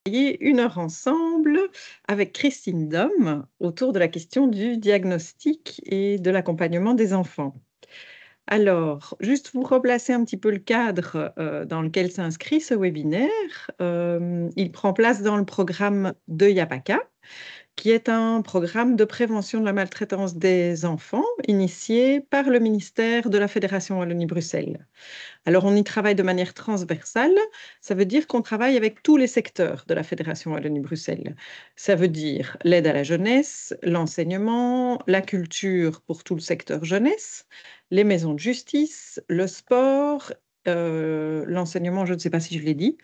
une heure ensemble avec Christine Dom autour de la question du diagnostic et de l'accompagnement des enfants. Alors, juste vous replacer un petit peu le cadre dans lequel s'inscrit ce webinaire. Il prend place dans le programme de Yapaka, qui est un programme de prévention de la maltraitance des enfants initié par le ministère de la Fédération Wallonie-Bruxelles. Alors, on y travaille de manière transversale. Ça veut dire qu'on travaille avec tous les secteurs de la Fédération Wallonie-Bruxelles. Ça veut dire l'aide à la jeunesse, l'enseignement, la culture pour tout le secteur jeunesse, les maisons de justice, le sport, l'enseignement, je ne sais pas si je l'ai dit,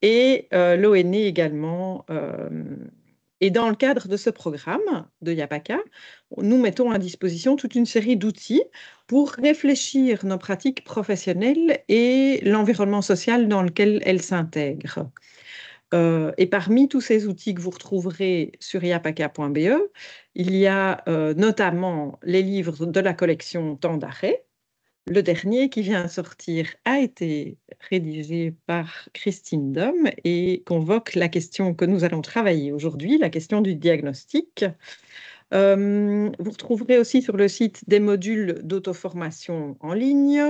et l'ONE également. Et dans le cadre de ce programme de Yapaka, nous mettons à disposition toute une série d'outils pour réfléchir nos pratiques professionnelles et l'environnement social dans lequel elles s'intègrent. Et parmi tous ces outils que vous retrouverez sur yapaka.be, il y a notamment les livres de la collection Temps d'arrêt. Le dernier qui vient de sortir a été rédigé par Christine Dom et convoque la question que nous allons travailler aujourd'hui, la question du diagnostic. Vous retrouverez aussi sur le site des modules d'auto-formation en ligne,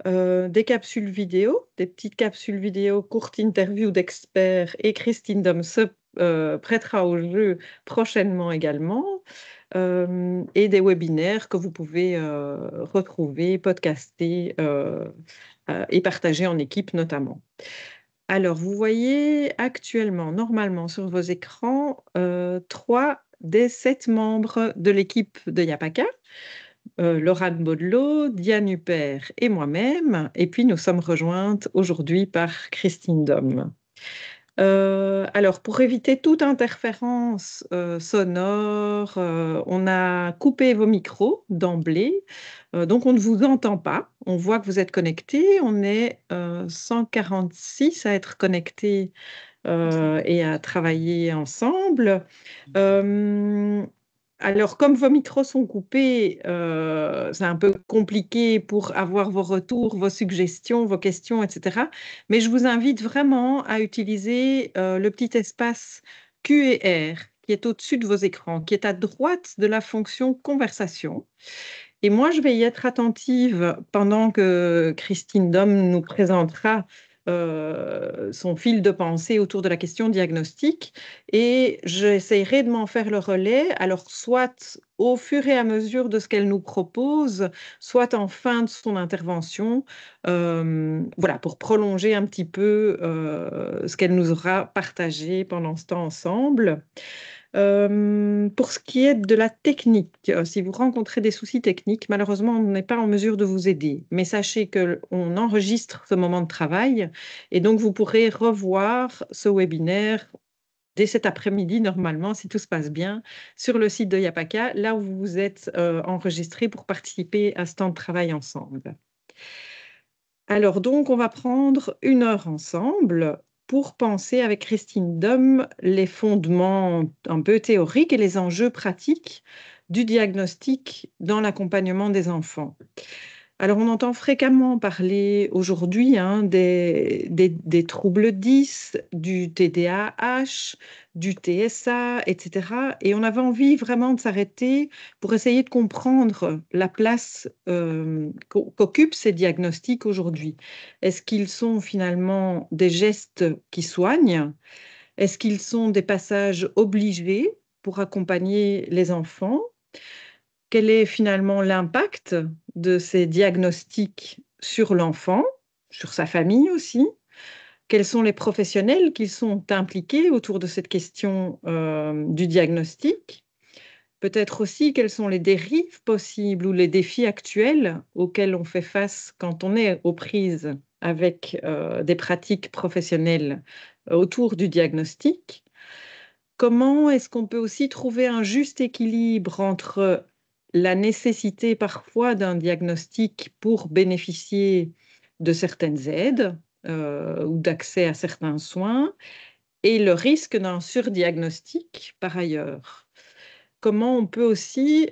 des capsules vidéo, des petites capsules vidéo, courtes interviews d'experts, et Christine Dom se prêtera au jeu prochainement également, et des webinaires que vous pouvez retrouver, podcaster et partager en équipe notamment. Alors, vous voyez actuellement, normalement, sur vos écrans, 3 des 7 membres de l'équipe de Yapaka. Laurane Baudelot, Diane Huppert et moi-même. Et puis, nous sommes rejointes aujourd'hui par Christine Dom. Alors, pour éviter toute interférence sonore, on a coupé vos micros d'emblée. Donc, on ne vous entend pas. On voit que vous êtes connectés. On est 146 à être connectés et à travailler ensemble. Alors, comme vos micros sont coupés, c'est un peu compliqué pour avoir vos retours, vos suggestions, vos questions, etc. Mais je vous invite vraiment à utiliser le petit espace Q et R qui est au-dessus de vos écrans, qui est à droite de la fonction conversation. Et moi, je vais y être attentive pendant que Christine Dom nous présentera son fil de pensée autour de la question diagnostique, et j'essaierai de m'en faire le relais, alors soit au fur et à mesure de ce qu'elle nous propose, soit en fin de son intervention, voilà, pour prolonger un petit peu ce qu'elle nous aura partagé pendant ce temps ensemble. Pour ce qui est de la technique, si vous rencontrez des soucis techniques, malheureusement, on n'est pas en mesure de vous aider. Mais sachez qu'on enregistre ce moment de travail et donc vous pourrez revoir ce webinaire dès cet après-midi, normalement, si tout se passe bien, sur le site de Yapaka, là où vous vous êtes enregistré pour participer à ce temps de travail ensemble. Alors donc, on va prendre une heure ensemble pour penser avec Christine Dom les fondements un peu théoriques et les enjeux pratiques du diagnostic dans l'accompagnement des enfants. Alors, on entend fréquemment parler aujourd'hui des troubles 10, du TDAH, du TSA, etc. Et on avait envie vraiment de s'arrêter pour essayer de comprendre la place qu'occupent ces diagnostics aujourd'hui. Est-ce qu'ils sont finalement des gestes qui soignent? Est-ce qu'ils sont des passages obligés pour accompagner les enfants? Quel est finalement l'impact de ces diagnostics sur l'enfant, sur sa famille aussi? Quels sont les professionnels qui sont impliqués autour de cette question du diagnostic? Peut-être aussi quelles sont les dérives possibles ou les défis actuels auxquels on fait face quand on est aux prises avec des pratiques professionnelles autour du diagnostic? Comment est-ce qu'on peut aussi trouver un juste équilibre entre la nécessité parfois d'un diagnostic pour bénéficier de certaines aides ou d'accès à certains soins et le risque d'un surdiagnostic par ailleurs? Comment on peut aussi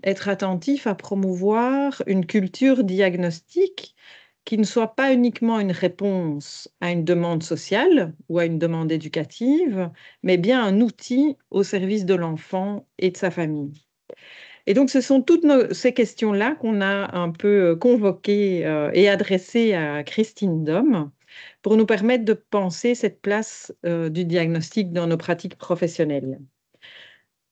être attentif à promouvoir une culture diagnostique qui ne soit pas uniquement une réponse à une demande sociale ou à une demande éducative, mais bien un outil au service de l'enfant et de sa famille. Et donc, ce sont toutes ces questions-là qu'on a un peu convoquées et adressées à Christine Dom pour nous permettre de penser cette place du diagnostic dans nos pratiques professionnelles.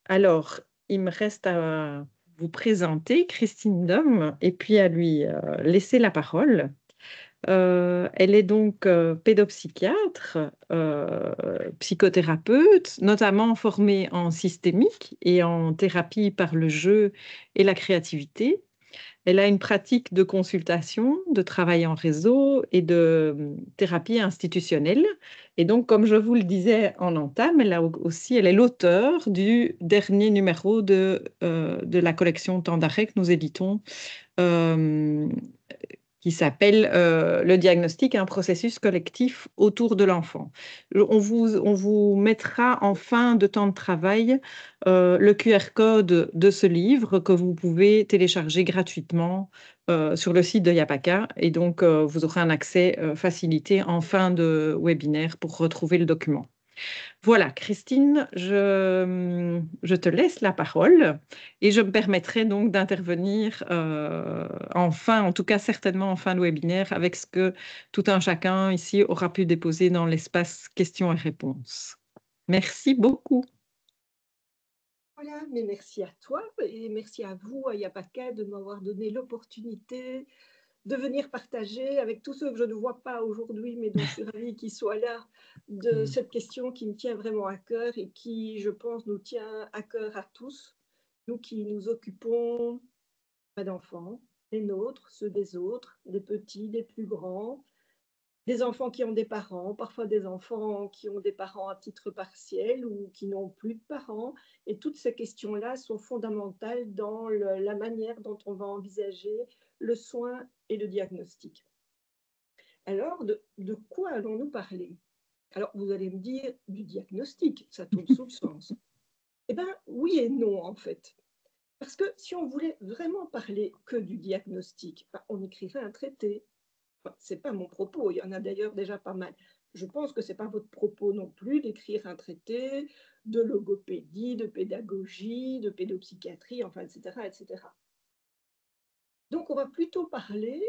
Alors, il me reste à vous présenter Christine Dom et puis à lui laisser la parole. Elle est donc pédopsychiatre, psychothérapeute, notamment formée en systémique et en thérapie par le jeu et la créativité. Elle a une pratique de consultation, de travail en réseau et de thérapie institutionnelle. Et donc, comme je vous le disais en entame, elle est l'auteur du dernier numéro de la collection Temps d'arrêt que nous éditons, euh, qui s'appelle Le diagnostic, un processus collectif autour de l'enfant. On vous mettra en fin de temps de travail le QR code de ce livre que vous pouvez télécharger gratuitement sur le site de Yapaka. Et donc, vous aurez un accès facilité en fin de webinaire pour retrouver le document. Voilà, Christine, je te laisse la parole et je me permettrai donc d'intervenir en tout cas certainement en fin de webinaire, avec ce que tout un chacun ici aura pu déposer dans l'espace questions et réponses. Merci beaucoup. Voilà, mais merci à toi et merci à vous, à Yapaka, de m'avoir donné l'opportunité de venir partager avec tous ceux que je ne vois pas aujourd'hui, mais dont je suis ravie qu'ils soient là, de cette question qui me tient vraiment à cœur et qui, je pense, nous tient à cœur à tous, nous qui nous occupons d'enfants, les nôtres, ceux des autres, des petits, des plus grands, des enfants qui ont des parents, parfois des enfants qui ont des parents à titre partiel ou qui n'ont plus de parents. Et toutes ces questions-là sont fondamentales dans la manière dont on va envisager le soin et le diagnostic. Alors, de quoi allons-nous parler? Alors, vous allez me dire du diagnostic, ça tombe sous le sens. Eh bien, oui et non, en fait. Parce que si on voulait vraiment parler que du diagnostic, on écrirait un traité. Enfin, ce n'est pas mon propos, il y en a d'ailleurs déjà pas mal. Je pense que ce n'est pas votre propos non plus d'écrire un traité de logopédie, de pédagogie, de pédopsychiatrie, enfin, etc., etc. Donc, on va plutôt parler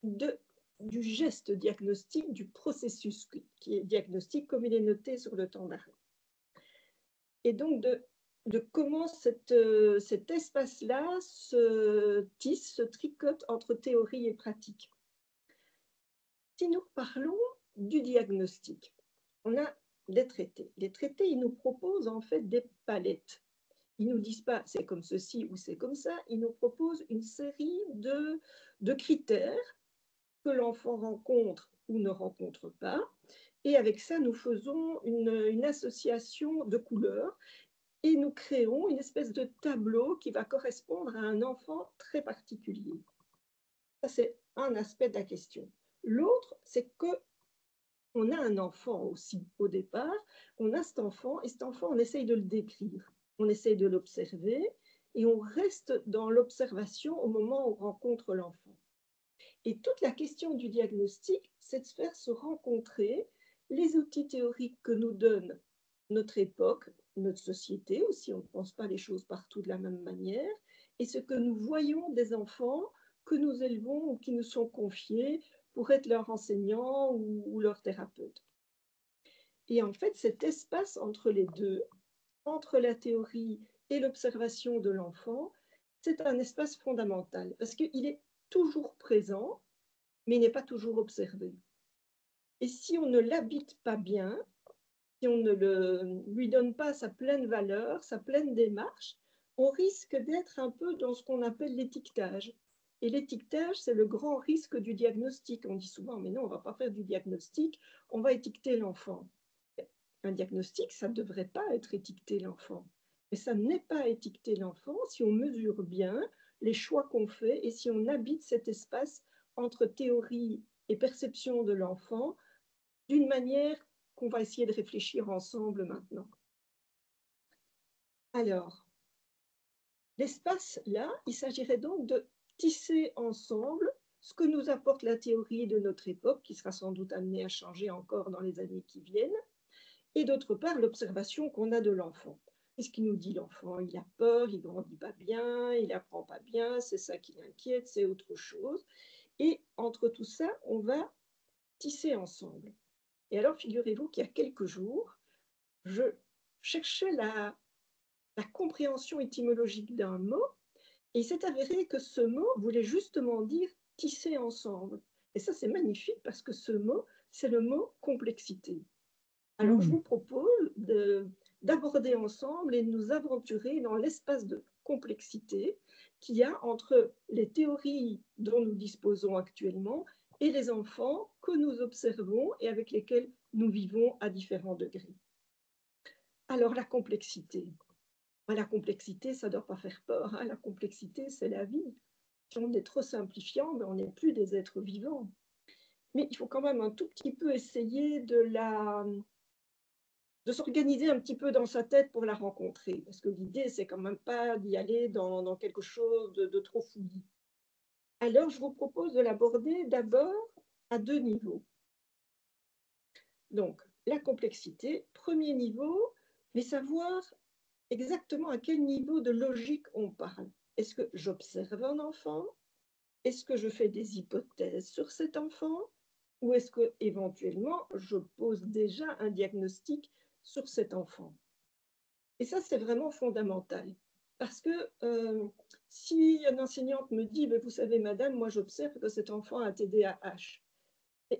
du geste diagnostique, du processus qui est diagnostique, comme il est noté sur le temps d'arrêt. Et donc, de comment cet espace-là se tisse, se tricote entre théorie et pratique. Si nous parlons du diagnostic, on a des traités. Les traités, ils nous proposent en fait des palettes. Ils ne nous disent pas c'est comme ceci ou c'est comme ça, ils nous proposent une série de critères que l'enfant rencontre ou ne rencontre pas. Et avec ça, nous faisons une association de couleurs et nous créons une espèce de tableau qui va correspondre à un enfant très particulier. Ça, c'est un aspect de la question. L'autre, c'est qu'on a un enfant aussi au départ, on a cet enfant, et cet enfant, on essaye de le décrire, on essaye de l'observer, et on reste dans l'observation au moment où on rencontre l'enfant. Et toute la question du diagnostic, c'est de faire se rencontrer les outils théoriques que nous donne notre époque, notre société aussi, on ne pense pas les choses partout de la même manière, et ce que nous voyons des enfants que nous élevons ou qui nous sont confiés pour être leurs enseignants ou leurs thérapeutes. Et en fait, cet espace entre les deux, entre la théorie et l'observation de l'enfant, c'est un espace fondamental parce qu'il est toujours présent, mais il n'est pas toujours observé. Et si on ne l'habite pas bien, si on ne lui donne pas sa pleine valeur, sa pleine démarche, on risque d'être un peu dans ce qu'on appelle l'étiquetage. Et l'étiquetage, c'est le grand risque du diagnostic. On dit souvent, mais non, on ne va pas faire du diagnostic, on va étiqueter l'enfant. Un diagnostic, ça ne devrait pas être étiqueter l'enfant. Mais ça n'est pas étiqueter l'enfant si on mesure bien les choix qu'on fait et si on habite cet espace entre théorie et perception de l'enfant d'une manière qu'on va essayer de réfléchir ensemble maintenant. Alors, l'espace là, il s'agirait donc de tisser ensemble ce que nous apporte la théorie de notre époque, qui sera sans doute amenée à changer encore dans les années qui viennent, et d'autre part, l'observation qu'on a de l'enfant. Qu'est-ce qu'il nous dit l'enfant? Il a peur, il ne grandit pas bien, il n'apprend pas bien, c'est ça qui l'inquiète, c'est autre chose. Et entre tout ça, on va tisser ensemble. Et alors, figurez-vous qu'il y a quelques jours, je cherchais la compréhension étymologique d'un mot, et il s'est avéré que ce mot voulait justement dire tisser ensemble. Et ça, c'est magnifique parce que ce mot, c'est le mot complexité. Alors, je vous propose d'aborder ensemble et de nous aventurer dans l'espace de complexité qu'il y a entre les théories dont nous disposons actuellement et les enfants que nous observons et avec lesquels nous vivons à différents degrés. Alors, la complexité. La complexité, ça ne doit pas faire peur. Hein. La complexité, c'est la vie. Si on est trop simplifiant, on n'est plus des êtres vivants. Mais il faut quand même un tout petit peu essayer de s'organiser un petit peu dans sa tête pour la rencontrer. Parce que l'idée, c'est quand même pas d'y aller dans quelque chose de trop fouillis. Alors, je vous propose de l'aborder d'abord à deux niveaux. Donc, la complexité, premier niveau, mais savoir exactement à quel niveau de logique on parle. Est-ce que j'observe un enfant? Est-ce que je fais des hypothèses sur cet enfant? Ou est-ce que éventuellement je pose déjà un diagnostic sur cet enfant? Et ça, c'est vraiment fondamental. Parce que si une enseignante me dit, vous savez, madame, moi j'observe que cet enfant a TDAH,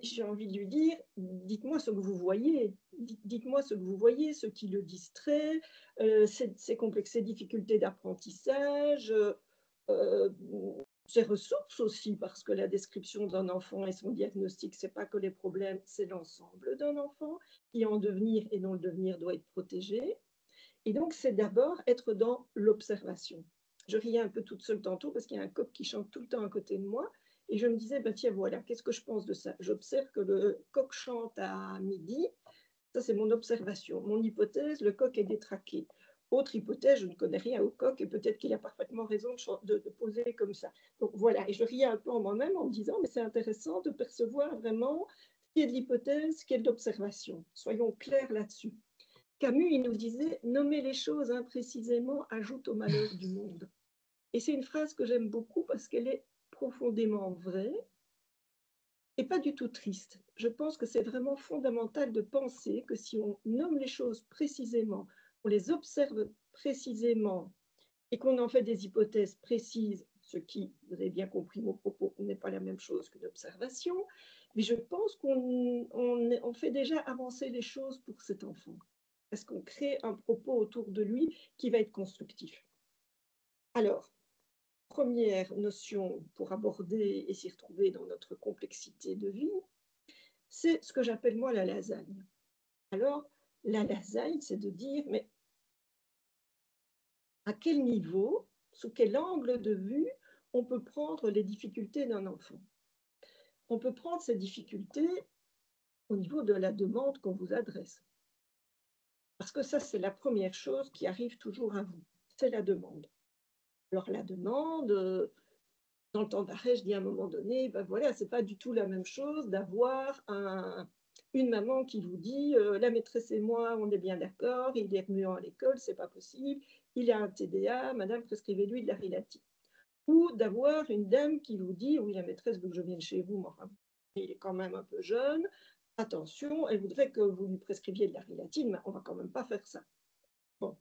j'ai envie de lui dire, dites-moi ce que vous voyez, dites-moi ce que vous voyez, ce qui le distrait, ses difficultés d'apprentissage, ses ressources aussi, parce que la description d'un enfant et son diagnostic, ce n'est pas que les problèmes, c'est l'ensemble d'un enfant qui est en devenir et dont le devenir doit être protégé. Et donc, c'est d'abord être dans l'observation. Je riais un peu toute seule tantôt parce qu'il y a un coq qui chante tout le temps à côté de moi. Et je me disais, tiens, voilà, qu'est-ce que je pense de ça? J'observe que le coq chante à midi. Ça, c'est mon observation. Mon hypothèse, le coq est détraqué. Autre hypothèse, je ne connais rien au coq et peut-être qu'il a parfaitement raison de poser comme ça. Donc voilà, et je riais un peu en moi-même en me disant, mais c'est intéressant de percevoir vraiment ce qui est de l'hypothèse, ce qui est de l'observation. Soyons clairs là-dessus. Camus, il nous disait « Nommer les choses imprécisément ajoute au malheur du monde ». Et c'est une phrase que j'aime beaucoup parce qu'elle est profondément vraie et pas du tout triste. Je pense que c'est vraiment fondamental de penser que si on nomme les choses précisément, on les observe précisément et qu'on en fait des hypothèses précises, ce qui, vous avez bien compris mon propos, n'est pas la même chose que l'observation, mais je pense qu'on fait déjà avancer les choses pour cet enfant. Parce qu'on crée un propos autour de lui qui va être constructif. Alors, première notion pour aborder et s'y retrouver dans notre complexité de vie, c'est ce que j'appelle moi la lasagne. Alors, la lasagne, c'est de dire, mais à quel niveau, sous quel angle de vue on peut prendre les difficultés d'un enfant? On peut prendre ces difficultés au niveau de la demande qu'on vous adresse. Parce que ça, c'est la première chose qui arrive toujours à vous, c'est la demande. Alors la demande, dans le temps d'arrêt, je dis à un moment donné, voilà, c'est pas du tout la même chose d'avoir une maman qui vous dit la maîtresse et moi, on est bien d'accord, il est remuant à l'école, c'est pas possible, il a un TDA, madame, prescrivez-lui de la Rilatine. Ou d'avoir une dame qui vous dit oui, la maîtresse veut que je vienne chez vous, mais enfin, il est quand même un peu jeune, attention, elle voudrait que vous lui prescriviez de la Rilatine, mais on va quand même pas faire ça. Bon.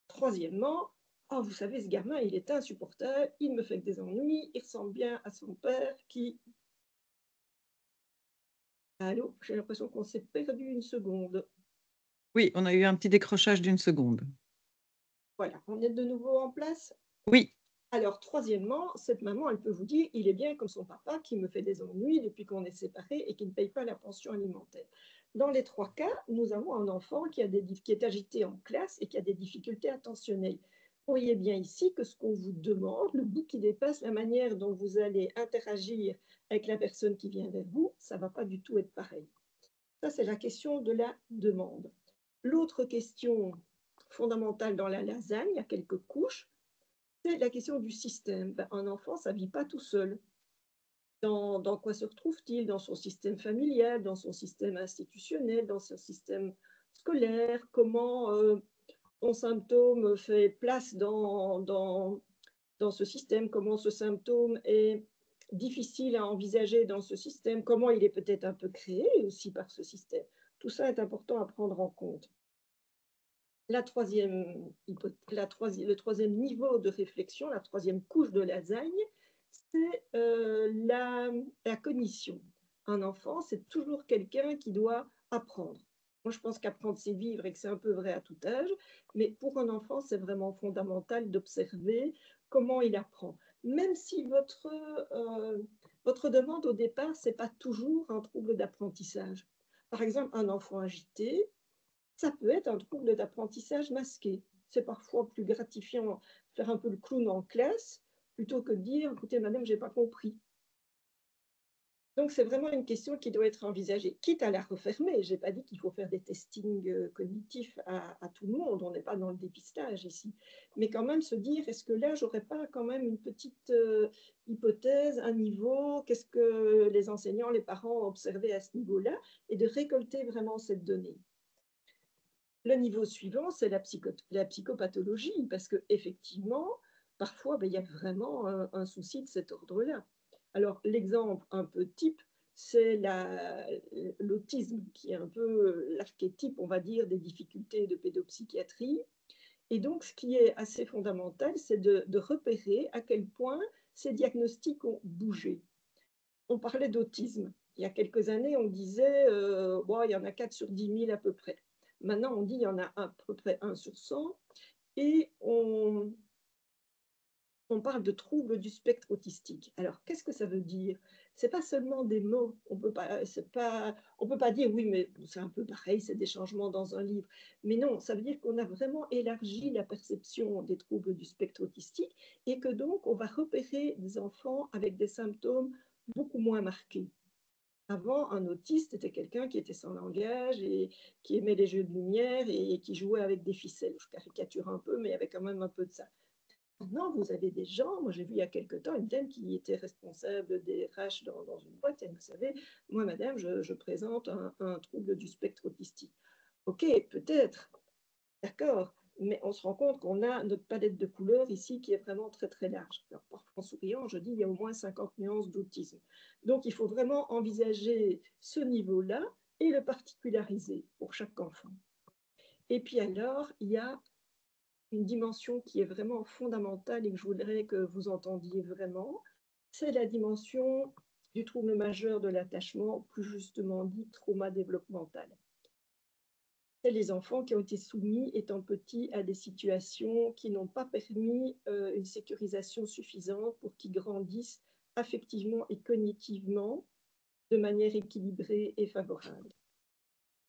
Troisièmement, oh, vous savez, ce gamin, il est insupportable, il me fait que des ennuis, il ressemble bien à son père qui... Allô, j'ai l'impression qu'on s'est perdu une seconde. Oui, on a eu un petit décrochage d'une seconde. Voilà, on est de nouveau en place? Oui. Alors, troisièmement, cette maman, elle peut vous dire, il est bien comme son papa qui me fait des ennuis depuis qu'on est séparés et qui ne paye pas la pension alimentaire. Dans les trois cas, nous avons un enfant qui est agité en classe et qui a des difficultés attentionnelles. Vous voyez bien ici que ce qu'on vous demande, le bout qui dépasse la manière dont vous allez interagir avec la personne qui vient vers vous, ça ne va pas du tout être pareil. Ça, c'est la question de la demande. L'autre question fondamentale dans la lasagne, il y a quelques couches, c'est la question du système. Un enfant, ça ne vit pas tout seul. Dans quoi se retrouve-t-il? Dans son système familial, dans son système institutionnel, dans son système scolaire? Comment son symptôme fait place dans ce système? Comment ce symptôme est difficile à envisager dans ce système? Comment il est peut-être un peu créé aussi par ce système? Tout ça est important à prendre en compte. Le troisième niveau de réflexion, la troisième couche de lasagne, c'est la cognition. Un enfant, c'est toujours quelqu'un qui doit apprendre. Moi, je pense qu'apprendre, c'est vivre et que c'est un peu vrai à tout âge, mais pour un enfant, c'est vraiment fondamental d'observer comment il apprend. Même si votre demande au départ, ce n'est pas toujours un trouble d'apprentissage. Par exemple, un enfant agité, ça peut être un trouble d'apprentissage masqué. C'est parfois plus gratifiant de faire un peu le clown en classe plutôt que de dire, écoutez, madame, je n'ai pas compris. Donc, c'est vraiment une question qui doit être envisagée, quitte à la refermer. Je n'ai pas dit qu'il faut faire des testings cognitifs à tout le monde. On n'est pas dans le dépistage ici. Mais quand même se dire, est-ce que là, j'aurais pas quand même une petite hypothèse, un niveau, qu'est-ce que les enseignants, les parents ont observé à ce niveau-là, et de récolter vraiment cette donnée. Le niveau suivant, c'est la psychopathologie, parce qu'effectivement, parfois, il y a vraiment un souci de cet ordre-là. Alors, l'exemple un peu type, c'est l'autisme, qui est un peu l'archétype, on va dire, des difficultés de pédopsychiatrie. Et donc, ce qui est assez fondamental, c'est de repérer à quel point ces diagnostics ont bougé. On parlait d'autisme. Il y a quelques années, on disait il y en a 4 sur 10 000 à peu près. Maintenant, on dit qu'il y en a à peu près 1 sur 100. Et on parle de troubles du spectre autistique. Alors, qu'est-ce que ça veut dire? Ce n'est pas seulement des mots. On peut pas dire, oui, mais c'est un peu pareil, c'est des changements dans un livre. Mais non, ça veut dire qu'on a vraiment élargi la perception des troubles du spectre autistique et que donc, on va repérer des enfants avec des symptômes beaucoup moins marqués. Avant, un autiste était quelqu'un qui était sans langage et qui aimait les jeux de lumière et qui jouait avec des ficelles. Je caricature un peu, mais il y avait quand même un peu de ça. Maintenant, vous avez des gens, moi j'ai vu il y a quelque temps une dame qui était responsable des RH dans une boîte, et vous savez, moi madame, je présente un trouble du spectre autistique. Ok, peut-être, d'accord, mais on se rend compte qu'on a notre palette de couleurs ici qui est vraiment très très large. Alors parfois en souriant, je dis il y a au moins 50 nuances d'autisme. Donc il faut vraiment envisager ce niveau-là et le particulariser pour chaque enfant. Et puis alors, il y a une dimension qui est vraiment fondamentale et que je voudrais que vous entendiez vraiment, c'est la dimension du trouble majeur de l'attachement, plus justement dit trauma développemental. C'est les enfants qui ont été soumis, étant petits, à des situations qui n'ont pas permis une sécurisation suffisante pour qu'ils grandissent affectivement et cognitivement de manière équilibrée et favorable.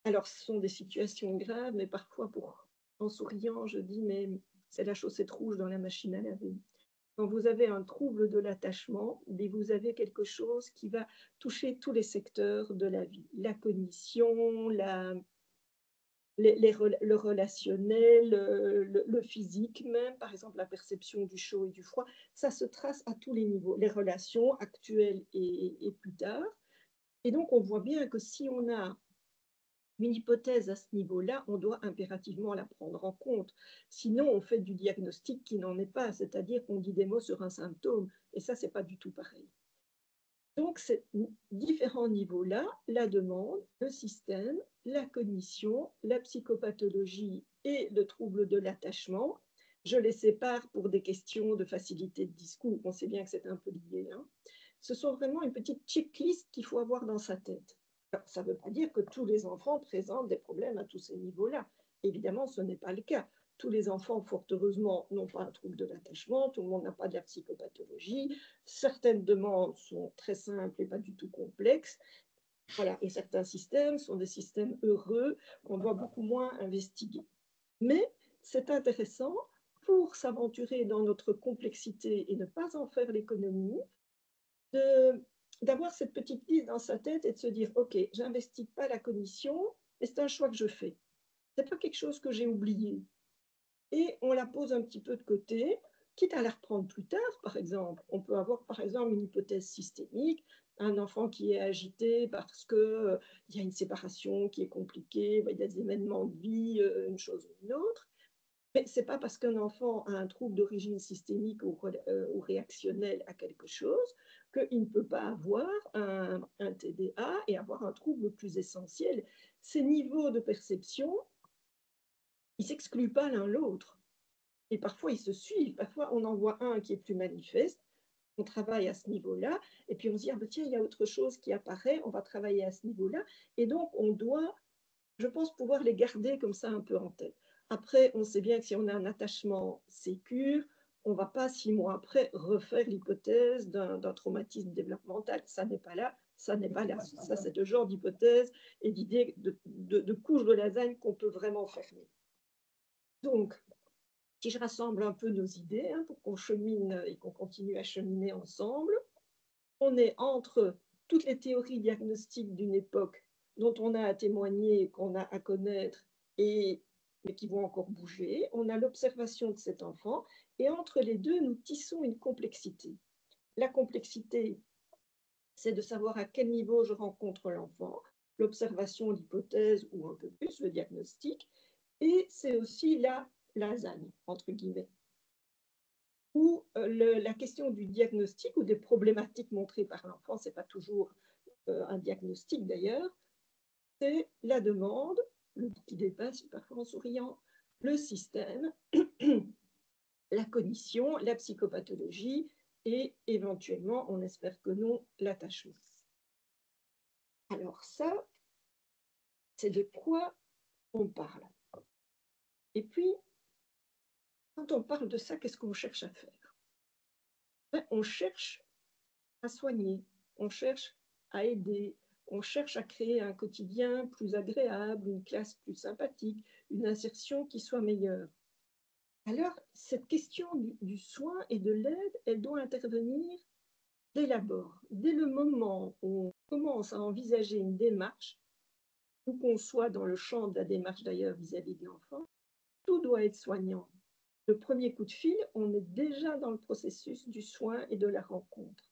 Alors, ce sont des situations graves, mais parfois, en souriant, je dis, mais c'est la chaussette rouge dans la machine à laver. Quand vous avez un trouble de l'attachement, vous avez quelque chose qui va toucher tous les secteurs de la vie. La cognition, le relationnel, le physique même, par exemple la perception du chaud et du froid, ça se trace à tous les niveaux, les relations actuelles et plus tard. Et donc on voit bien que si on a une hypothèse à ce niveau-là, on doit impérativement la prendre en compte. Sinon, on fait du diagnostic qui n'en est pas, c'est-à-dire qu'on dit des mots sur un symptôme, et ça, c'est pas du tout pareil. Donc, ces différents niveaux-là, la demande, le système, la cognition, la psychopathologie et le trouble de l'attachement, je les sépare pour des questions de facilité de discours, on sait bien que c'est un peu lié, hein. Ce sont vraiment une petite checklist qu'il faut avoir dans sa tête. Alors, ça ne veut pas dire que tous les enfants présentent des problèmes à tous ces niveaux-là. Évidemment, ce n'est pas le cas. Tous les enfants, fort heureusement, n'ont pas un trouble de l'attachement, tout le monde n'a pas de la psychopathologie. Certaines demandes sont très simples et pas du tout complexes. Voilà. Et certains systèmes sont des systèmes heureux qu'on doit beaucoup moins investiguer. Mais c'est intéressant pour s'aventurer dans notre complexité et ne pas en faire l'économie, d'avoir cette petite liste dans sa tête et de se dire, OK, j'investigue pas la cognition, mais c'est un choix que je fais. Ce n'est pas quelque chose que j'ai oublié. Et on la pose un petit peu de côté. On la quitte à la reprendre plus tard, par exemple. On peut avoir, par exemple, une hypothèse systémique, un enfant qui est agité parce qu'il y a une séparation qui est compliquée, il y a des événements de vie, une chose ou une autre. Mais ce n'est pas parce qu'un enfant a un trouble d'origine systémique ou réactionnel à quelque chose qu'il ne peut pas avoir un TDA et avoir un trouble plus essentiel. Ces niveaux de perception, ils ne s'excluent pas l'un l'autre. Et parfois, ils se suivent. Parfois, on en voit un qui est plus manifeste, on travaille à ce niveau-là, et puis on se dit, ah ben tiens, il y a autre chose qui apparaît, on va travailler à ce niveau-là. Et donc, on doit, je pense, pouvoir les garder comme ça un peu en tête. Après, on sait bien que si on a un attachement sécure, on ne va pas 6 mois après refaire l'hypothèse d'un traumatisme développemental. Ça n'est pas là, ça n'est pas là. Ça, c'est le genre d'hypothèse et d'idée de couche de lasagne qu'on peut vraiment fermer. Donc, si je rassemble un peu nos idées pour qu'on chemine et qu'on continue à cheminer ensemble, on est entre toutes les théories diagnostiques d'une époque dont on a à témoigner, qu'on a à connaître, mais qui vont encore bouger. On a l'observation de cet enfant, et entre les deux, nous tissons une complexité. La complexité, c'est de savoir à quel niveau je rencontre l'enfant, l'observation, l'hypothèse, ou un peu plus, le diagnostic, et c'est aussi la lasagne, entre guillemets, où la question du diagnostic ou des problématiques montrées par l'enfant, ce n'est pas toujours un diagnostic d'ailleurs, c'est la demande, le qui dépasse parfois en souriant, le système, la cognition, la psychopathologie et éventuellement, on espère que non, l'attachement. Alors ça, c'est de quoi on parle. Et puis, quand on parle de ça, qu'est-ce qu'on cherche à faire? On cherche à soigner, on cherche à aider, on cherche à créer un quotidien plus agréable, une classe plus sympathique, une insertion qui soit meilleure. Alors, cette question du soin et de l'aide, elle doit intervenir dès l'abord, dès le moment où on commence à envisager une démarche, où qu'on soit dans le champ de la démarche d'ailleurs vis-à-vis de l'enfant, tout doit être soignant. Le premier coup de fil, on est déjà dans le processus du soin et de la rencontre.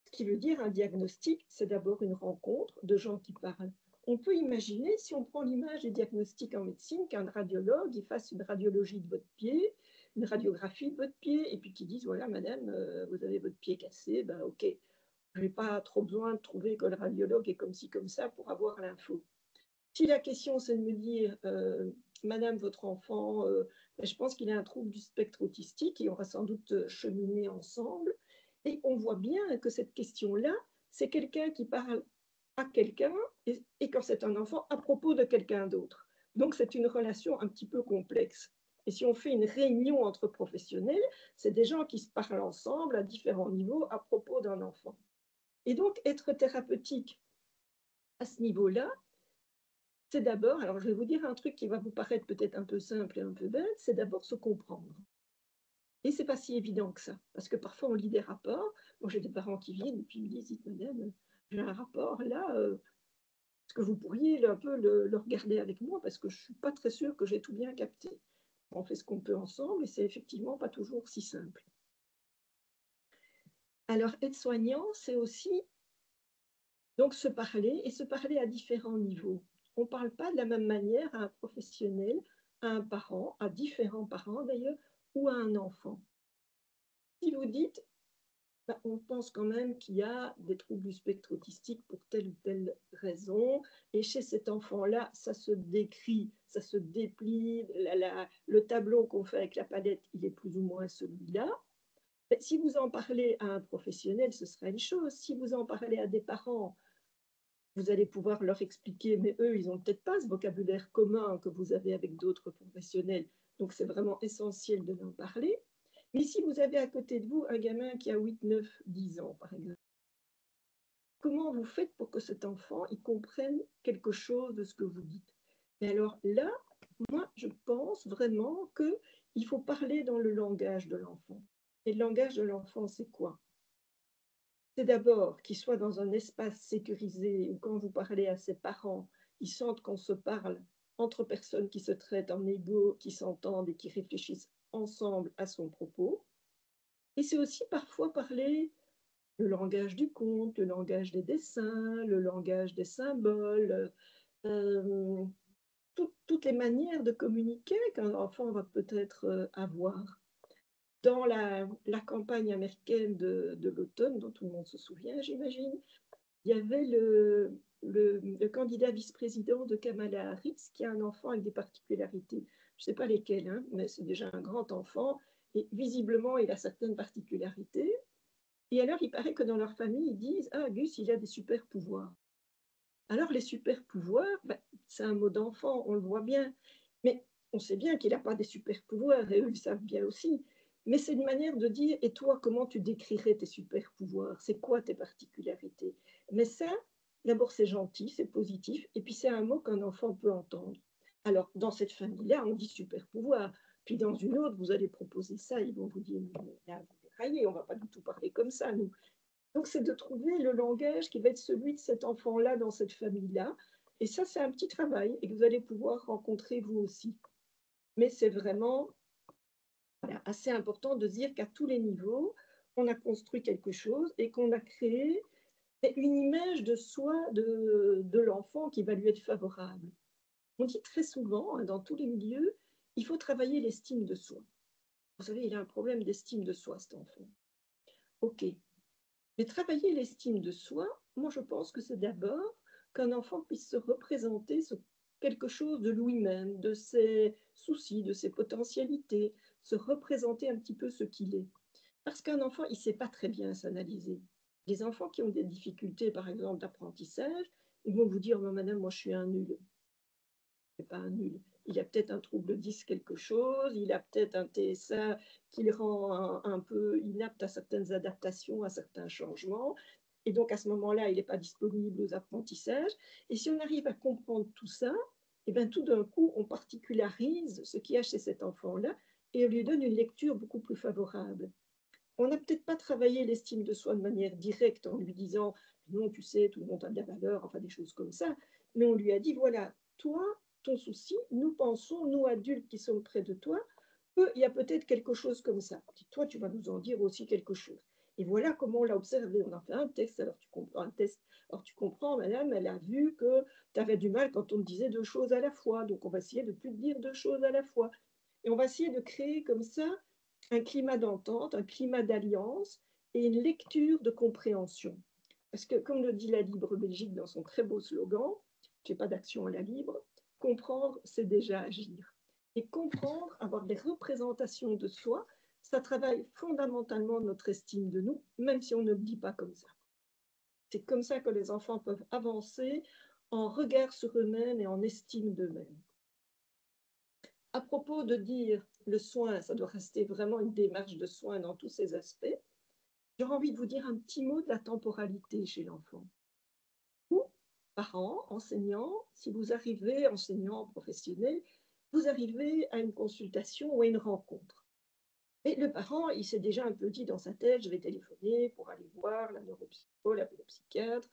Ce qui veut dire un diagnostic, c'est d'abord une rencontre de gens qui parlent. On peut imaginer, si on prend l'image des diagnostics en médecine, qu'un radiologue il fasse une radiologie de votre pied, une radiographie de votre pied, et puis qu'il dise, voilà, madame, vous avez votre pied cassé, ben ok, je n'ai pas trop besoin de trouver que le radiologue est comme ci, comme ça pour avoir l'info. Si la question, c'est de me dire, madame, votre enfant, je pense qu'il a un trouble du spectre autistique, et on va sans doute cheminer ensemble, et on voit bien que cette question-là, c'est quelqu'un qui parle à quelqu'un, et quand c'est un enfant, à propos de quelqu'un d'autre. Donc, c'est une relation un petit peu complexe. Et si on fait une réunion entre professionnels, c'est des gens qui se parlent ensemble à différents niveaux à propos d'un enfant. Et donc, être thérapeutique à ce niveau-là, c'est d'abord, alors je vais vous dire un truc qui va vous paraître peut-être un peu simple et un peu bête, c'est d'abord se comprendre. Et c'est pas si évident que ça, parce que parfois on lit des rapports. Moi j'ai des parents qui viennent et puis ils me disent, madame, j'ai un rapport là, est-ce que vous pourriez un peu le regarder avec moi, parce que je suis pas très sûre que j'ai tout bien capté. On fait ce qu'on peut ensemble et c'est effectivement pas toujours si simple. Alors être soignant, c'est aussi donc se parler, et se parler à différents niveaux. On ne parle pas de la même manière à un professionnel, à un parent, à différents parents d'ailleurs, ou à un enfant. Si vous dites, ben, on pense quand même qu'il y a des troubles du spectre autistique pour telle ou telle raison, et chez cet enfant-là, ça se décrit, ça se déplie, le tableau qu'on fait avec la palette, il est plus ou moins celui-là. Mais si vous en parlez à un professionnel, ce sera une chose. Si vous en parlez à des parents, vous allez pouvoir leur expliquer, mais eux, ils n'ont peut-être pas ce vocabulaire commun que vous avez avec d'autres professionnels. Donc, c'est vraiment essentiel de en parler. Mais si vous avez à côté de vous un gamin qui a 8, 9, 10 ans, par exemple, comment vous faites pour que cet enfant il comprenne quelque chose de ce que vous dites? Et alors là, moi, je pense vraiment qu'il faut parler dans le langage de l'enfant. Et le langage de l'enfant, c'est quoi? C'est d'abord qu'il soit dans un espace sécurisé où quand vous parlez à ses parents, ils sentent qu'on se parle entre personnes qui se traitent en égaux, qui s'entendent et qui réfléchissent ensemble à son propos. Et c'est aussi parfois parler le langage du conte, le langage des dessins, le langage des symboles, euh, toutes les manières de communiquer qu'un enfant va peut-être avoir. Dans la campagne américaine de l'automne, dont tout le monde se souvient, j'imagine, il y avait le candidat vice-président de Kamala Harris, qui a un enfant avec des particularités. Je ne sais pas lesquelles, hein, mais c'est déjà un grand enfant, et visiblement, il a certaines particularités. Et alors, il paraît que dans leur famille, ils disent « Ah, Gus, il a des super pouvoirs ». Alors, les super pouvoirs, ben, c'est un mot d'enfant, on le voit bien, mais on sait bien qu'il n'a pas des super pouvoirs, et eux le savent bien aussi. Mais c'est une manière de dire, et toi, comment tu décrirais tes super pouvoirs? C'est quoi tes particularités? Mais ça, d'abord, c'est gentil, c'est positif, et puis c'est un mot qu'un enfant peut entendre. Alors, dans cette famille-là, on dit super pouvoir, puis dans une autre, vous allez proposer ça, ils vont vous dire, là, vous déraillez, on ne va pas du tout parler comme ça, nous. Donc, c'est de trouver le langage qui va être celui de cet enfant-là dans cette famille-là. Et ça, c'est un petit travail et que vous allez pouvoir rencontrer vous aussi. Mais c'est vraiment voilà, assez important de dire qu'à tous les niveaux, on a construit quelque chose et qu'on a créé une image de soi de l'enfant qui va lui être favorable. On dit très souvent, hein, dans tous les milieux, il faut travailler l'estime de soi. Vous savez, il a un problème d'estime de soi, cet enfant. OK. Mais travailler l'estime de soi, moi je pense que c'est d'abord qu'un enfant puisse se représenter quelque chose de lui-même, de ses soucis, de ses potentialités, se représenter un petit peu ce qu'il est. Parce qu'un enfant, il ne sait pas très bien s'analyser. Les enfants qui ont des difficultés, par exemple, d'apprentissage, ils vont vous dire, madame, moi je suis un nul. C'est pas un nul. Il a peut-être un trouble 10 quelque chose, il a peut-être un TSA qui le rend un peu inapte à certaines adaptations, à certains changements. Et donc, à ce moment-là, il n'est pas disponible aux apprentissages. Et si on arrive à comprendre tout ça, et bien, tout d'un coup, on particularise ce qu'il y a chez cet enfant-là et on lui donne une lecture beaucoup plus favorable. On n'a peut-être pas travaillé l'estime de soi de manière directe en lui disant non, tu sais, tout le monde a de la valeur, enfin des choses comme ça, mais on lui a dit voilà, toi, ton souci, nous pensons, nous adultes qui sommes près de toi, qu'il y a peut-être quelque chose comme ça. Toi, tu vas nous en dire aussi quelque chose. Et voilà comment on l'a observé. On a fait un test, alors tu comprends un test. Alors tu comprends, madame, elle a vu que tu avais du mal quand on te disait deux choses à la fois. Donc on va essayer de ne plus te dire deux choses à la fois. Et on va essayer de créer comme ça un climat d'entente, un climat d'alliance et une lecture de compréhension. Parce que, comme le dit la Libre Belgique dans son très beau slogan, j'ai pas d'action à la libre, comprendre, c'est déjà agir. Et comprendre, avoir des représentations de soi, ça travaille fondamentalement notre estime de nous, même si on ne le dit pas comme ça. C'est comme ça que les enfants peuvent avancer en regard sur eux-mêmes et en estime d'eux-mêmes. À propos de dire le soin, ça doit rester vraiment une démarche de soin dans tous ses aspects, j'aurais envie de vous dire un petit mot de la temporalité chez l'enfant. Vous, parents, enseignants, si vous arrivez, enseignants, professionnels, vous arrivez à une consultation ou à une rencontre. Et le parent, il s'est déjà un peu dit dans sa tête, je vais téléphoner pour aller voir la neuropsycho, la pédopsychiatre,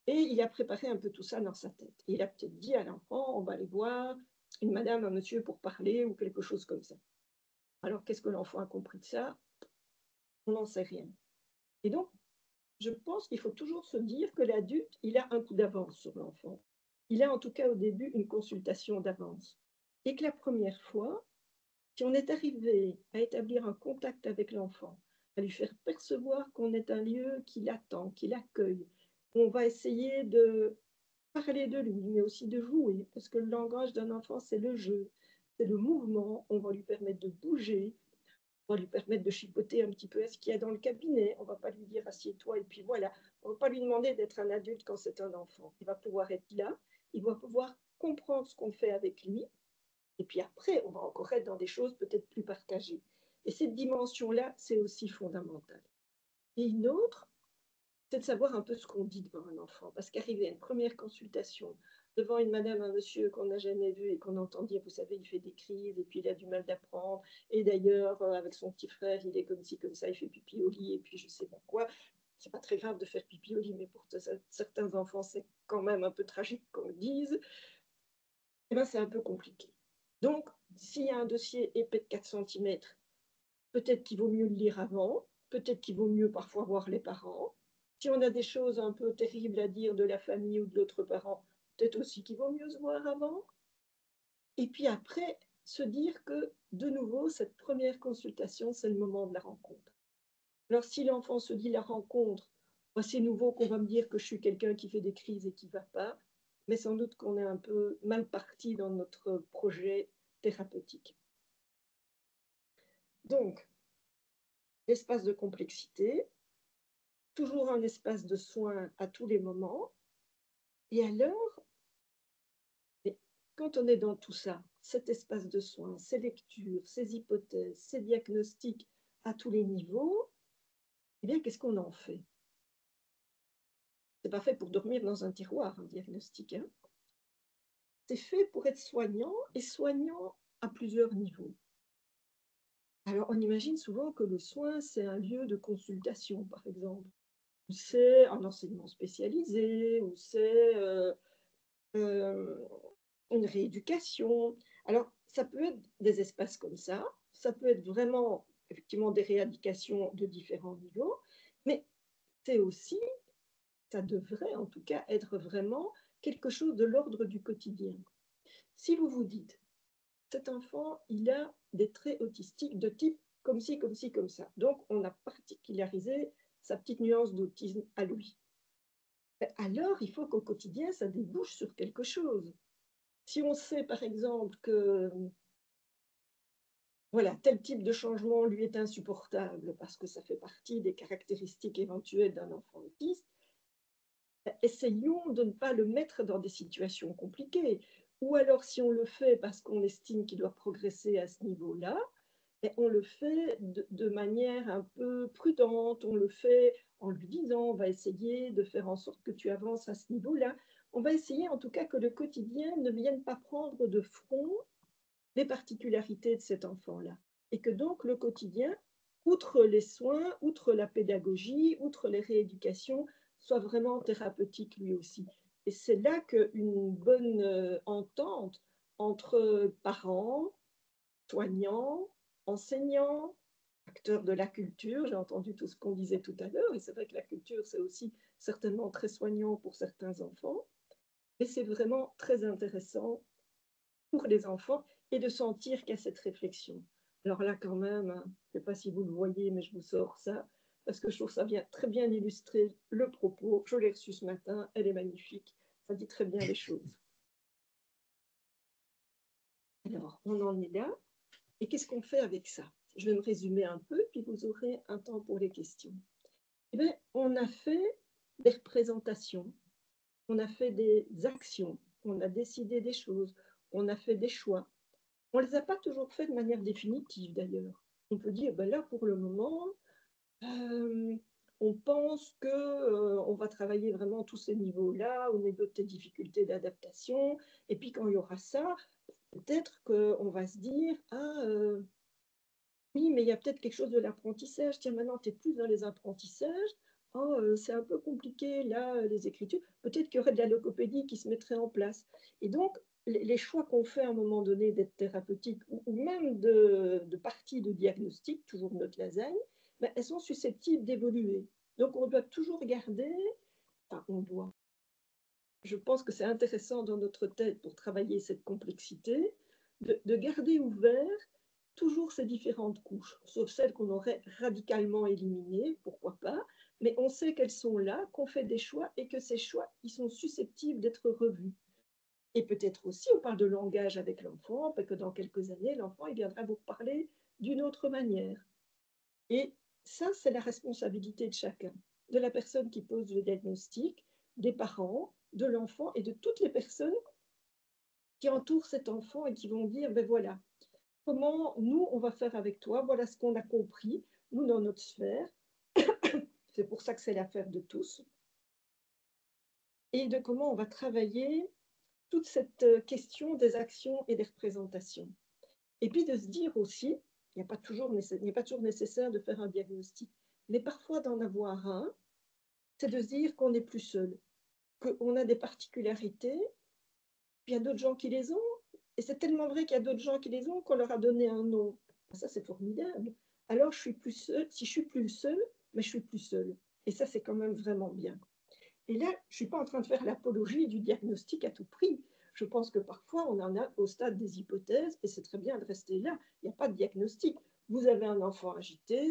et il a préparé un peu tout ça dans sa tête. Et il a peut-être dit à l'enfant, on va aller voir une madame, un monsieur pour parler ou quelque chose comme ça. Alors, qu'est-ce que l'enfant a compris de ça? On n'en sait rien. Et donc, je pense qu'il faut toujours se dire que l'adulte, il a un coup d'avance sur l'enfant. Il a en tout cas au début une consultation d'avance. Et que la première fois, si on est arrivé à établir un contact avec l'enfant, à lui faire percevoir qu'on est un lieu qui l'attend, qui l'accueille, on va essayer de parler de lui, mais aussi de jouer, parce que le langage d'un enfant, c'est le jeu, c'est le mouvement, on va lui permettre de bouger, on va lui permettre de chipoter un petit peu à ce qu'il y a dans le cabinet, on ne va pas lui dire assieds-toi et puis voilà, on ne va pas lui demander d'être un adulte quand c'est un enfant. Il va pouvoir être là, il va pouvoir comprendre ce qu'on fait avec lui, et puis après, on va encore être dans des choses peut-être plus partagées. Et cette dimension-là, c'est aussi fondamental. Et une autre, c'est de savoir un peu ce qu'on dit devant un enfant. Parce qu'arriver à une première consultation devant une madame, un monsieur qu'on n'a jamais vu et qu'on entend dire, vous savez, il fait des crises et puis il a du mal d'apprendre. Et d'ailleurs, avec son petit frère, il est comme ci, comme ça, il fait pipi au lit et puis je sais pas quoi. C'est pas très grave de faire pipi au lit, mais pour certains enfants, c'est quand même un peu tragique qu'on le dise. Eh ben, c'est un peu compliqué. Donc, s'il y a un dossier épais de 4 cm, Peut-être qu'il vaut mieux le lire avant, peut-être qu'il vaut mieux parfois voir les parents. Si on a des choses un peu terribles à dire de la famille ou de l'autre parent, peut-être aussi qu'il vaut mieux se voir avant. Et puis après, se dire que, de nouveau, cette première consultation, c'est le moment de la rencontre. Alors si l'enfant se dit la rencontre, c'est nouveau qu'on va me dire que je suis quelqu'un qui fait des crises et qui ne va pas, mais sans doute qu'on est un peu mal parti dans notre projet thérapeutique. Donc, l'espace de complexité, toujours un espace de soins à tous les moments. Et alors, quand on est dans tout ça, cet espace de soins, ces lectures, ces hypothèses, ces diagnostics à tous les niveaux, eh bien, qu'est-ce qu'on en fait? C'est pas fait pour dormir dans un tiroir, un diagnostic, hein. C'est fait pour être soignant et soignant à plusieurs niveaux. Alors, on imagine souvent que le soin, c'est un lieu de consultation, par exemple. Ou c'est un enseignement spécialisé, ou c'est une rééducation. Alors, ça peut être des espaces comme ça peut être vraiment, effectivement, des rééducations de différents niveaux, mais c'est aussi, ça devrait en tout cas être vraiment quelque chose de l'ordre du quotidien. Si vous vous dites, cet enfant, il a des traits autistiques de type comme ci, comme ci, comme ça. Donc, on a particularisé sa petite nuance d'autisme à lui. Alors, il faut qu'au quotidien, ça débouche sur quelque chose. Si on sait, par exemple, que voilà, tel type de changement lui est insupportable parce que ça fait partie des caractéristiques éventuelles d'un enfant autiste, essayons de ne pas le mettre dans des situations compliquées. Ou alors, si on le fait parce qu'on estime qu'il doit progresser à ce niveau-là, on le fait de manière un peu prudente, on le fait en lui disant, on va essayer de faire en sorte que tu avances à ce niveau-là. On va essayer en tout cas que le quotidien ne vienne pas prendre de front les particularités de cet enfant-là. Et que donc le quotidien, outre les soins, outre la pédagogie, outre les rééducations, soit vraiment thérapeutique lui aussi. Et c'est là qu'une bonne entente entre parents, soignants, enseignants, acteurs de la culture, j'ai entendu tout ce qu'on disait tout à l'heure, et c'est vrai que la culture, c'est aussi certainement très soignant pour certains enfants, mais c'est vraiment très intéressant pour les enfants et de sentir qu'il y a cette réflexion. Alors là, quand même, je ne sais pas si vous le voyez, mais je vous sors ça, parce que je trouve ça très bien illustré le propos. Je l'ai reçu ce matin, elle est magnifique, ça dit très bien les choses. Alors, on en est là. Et qu'est-ce qu'on fait avec ça? Je vais me résumer un peu, puis vous aurez un temps pour les questions. Eh bien, on a fait des représentations, on a fait des actions, on a décidé des choses, on a fait des choix. On ne les a pas toujours fait de manière définitive d'ailleurs. On peut dire, ben là pour le moment, on pense qu'on va travailler vraiment tous ces niveaux-là, au niveau de tes difficultés d'adaptation, et puis quand il y aura ça, peut-être qu'on va se dire, oui, mais il y a peut-être quelque chose de l'apprentissage. Tiens, maintenant, tu es plus dans les apprentissages. Oh, c'est un peu compliqué, là, les écritures. Peut-être qu'il y aurait de la logopédie qui se mettrait en place. Et donc, les choix qu'on fait à un moment donné d'être thérapeutique ou même de partie de diagnostic, toujours notre lasagne, ben, elles sont susceptibles d'évoluer. Donc, on doit toujours garder, enfin, on doit. Je pense que c'est intéressant dans notre tête pour travailler cette complexité, de garder ouvert toujours ces différentes couches, sauf celles qu'on aurait radicalement éliminées, pourquoi pas, mais on sait qu'elles sont là, qu'on fait des choix et que ces choix, ils sont susceptibles d'être revus. Et peut-être aussi, on parle de langage avec l'enfant, parce que dans quelques années, l'enfant, il viendra vous parler d'une autre manière. Et ça, c'est la responsabilité de chacun, de la personne qui pose le diagnostic, des parents, de l'enfant et de toutes les personnes qui entourent cet enfant et qui vont dire, ben voilà, comment nous, on va faire avec toi, voilà ce qu'on a compris, nous, dans notre sphère. C'est pour ça que c'est l'affaire de tous. Et de comment on va travailler toute cette question des actions et des représentations. Et puis de se dire aussi, il n'est pas toujours nécessaire de faire un diagnostic, mais parfois d'en avoir un, c'est de se dire qu'on n'est plus seul, qu'on a des particularités, puis il y a d'autres gens qui les ont, et c'est tellement vrai qu'il y a d'autres gens qui les ont qu'on leur a donné un nom. Ça, c'est formidable. alors je suis plus seule. Si je suis plus seule, mais je suis plus seule. Et ça, c'est quand même vraiment bien. Et là, je ne suis pas en train de faire l'apologie du diagnostic à tout prix. Je pense que parfois, on en a au stade des hypothèses, et c'est très bien de rester là. Il n'y a pas de diagnostic. Vous avez un enfant agité,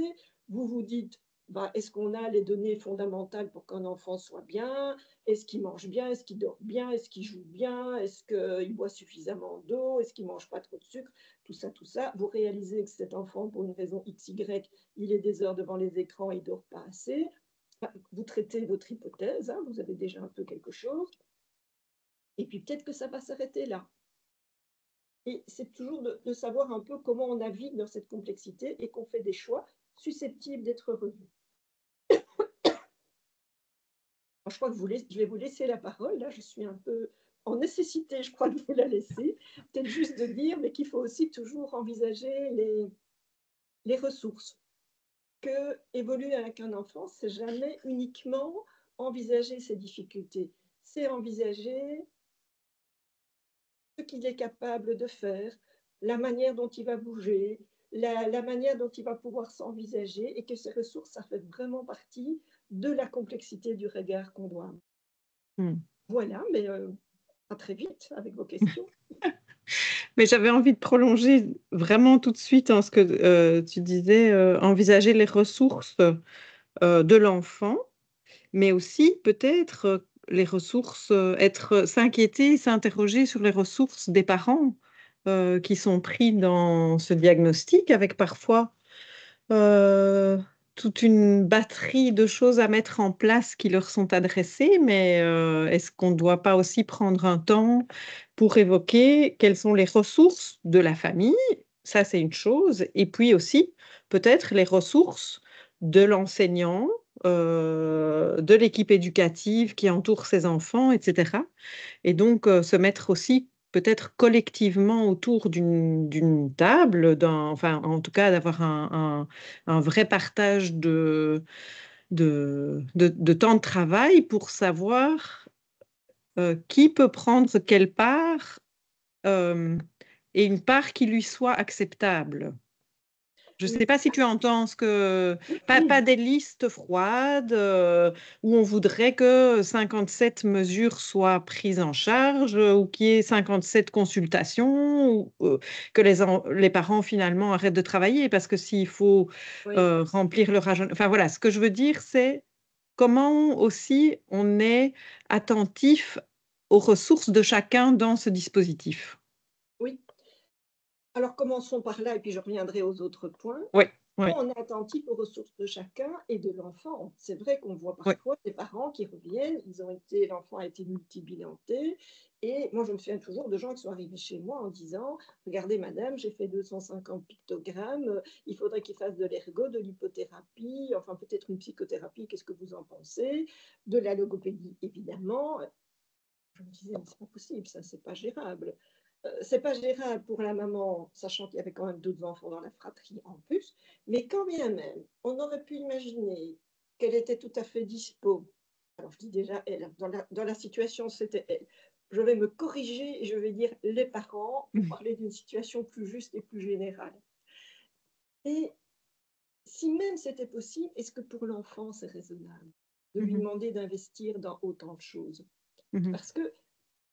vous vous dites, bah, est-ce qu'on a les données fondamentales pour qu'un enfant soit bien? Est-ce qu'il mange bien? Est-ce qu'il dort bien? Est-ce qu'il joue bien? Est-ce qu'il boit suffisamment d'eau? Est-ce qu'il ne mange pas trop de sucre? Tout ça, tout ça. Vous réalisez que cet enfant, pour une raison XY, il est des heures devant les écrans, il ne dort pas assez. Vous traitez votre hypothèse, hein, vous avez déjà un peu quelque chose, et puis peut-être que ça va s'arrêter là. Et c'est toujours de savoir un peu comment on navigue dans cette complexité et qu'on fait des choix susceptibles d'être revus. Alors, je crois que je vais vous laisser la parole, là je suis un peu en nécessité, je crois, de vous la laisser. Peut-être juste de dire, mais qu'il faut aussi toujours envisager les ressources. Que évoluer avec un enfant, c'est jamais uniquement envisager ses difficultés, c'est envisager ce qu'il est capable de faire, la manière dont il va bouger, la manière dont il va pouvoir s'envisager, et que ces ressources, ça fait vraiment partie de la complexité du regard qu'on doit avoir. Voilà, mais à très vite avec vos questions. Mais j'avais envie de prolonger vraiment tout de suite en ce que tu disais, envisager les ressources de l'enfant, mais aussi peut-être les ressources, s'inquiéter, s'interroger sur les ressources des parents qui sont pris dans ce diagnostic, avec parfois euh, toute une batterie de choses à mettre en place qui leur sont adressées, mais est-ce qu'on ne doit pas aussi prendre un temps pour évoquer quelles sont les ressources de la famille? Ça, c'est une chose. Et puis aussi, peut-être les ressources de l'enseignant, de l'équipe éducative qui entoure ses enfants, etc. Et donc, se mettre aussi peut-être collectivement autour d'une table, enfin, en tout cas, d'avoir un vrai partage de temps de travail pour savoir qui peut prendre quelle part et une part qui lui soit acceptable. Je ne sais Oui, pas si tu entends ce que... Pas des listes froides où on voudrait que 57 mesures soient prises en charge ou qu'il y ait 57 consultations ou que les parents finalement arrêtent de travailler parce que s'il faut oui, remplir leur agenda... Enfin voilà, ce que je veux dire, c'est comment aussi on est attentif aux ressources de chacun dans ce dispositif. oui. Alors commençons par là et puis je reviendrai aux autres points. Oui, oui, On est attentif aux ressources de chacun et de l'enfant. C'est vrai qu'on voit oui. parfois des parents qui reviennent, l'enfant a été multibilanté. Et moi, je me souviens toujours de gens qui sont arrivés chez moi en disant, regardez madame, j'ai fait 250 pictogrammes, il faudrait qu'il fasse de l'ergo, de l'hypothérapie, enfin peut-être une psychothérapie, qu'est-ce que vous en pensez? De la logopédie, évidemment. Je me disais, mais c'est pas possible, ça, c'est pas gérable. C'est pas gérable pour la maman, sachant qu'il y avait quand même d'autres enfants dans la fratrie en plus, mais quand bien même, on aurait pu imaginer qu'elle était tout à fait dispo. Alors je dis déjà elle, dans la situation c'était elle. Je vais me corriger et je vais dire les parents pour parler d'une situation plus juste et plus générale. Et si même c'était possible, est-ce que pour l'enfant c'est raisonnable de lui Mhm, demander d'investir dans autant de choses? mhm, Parce que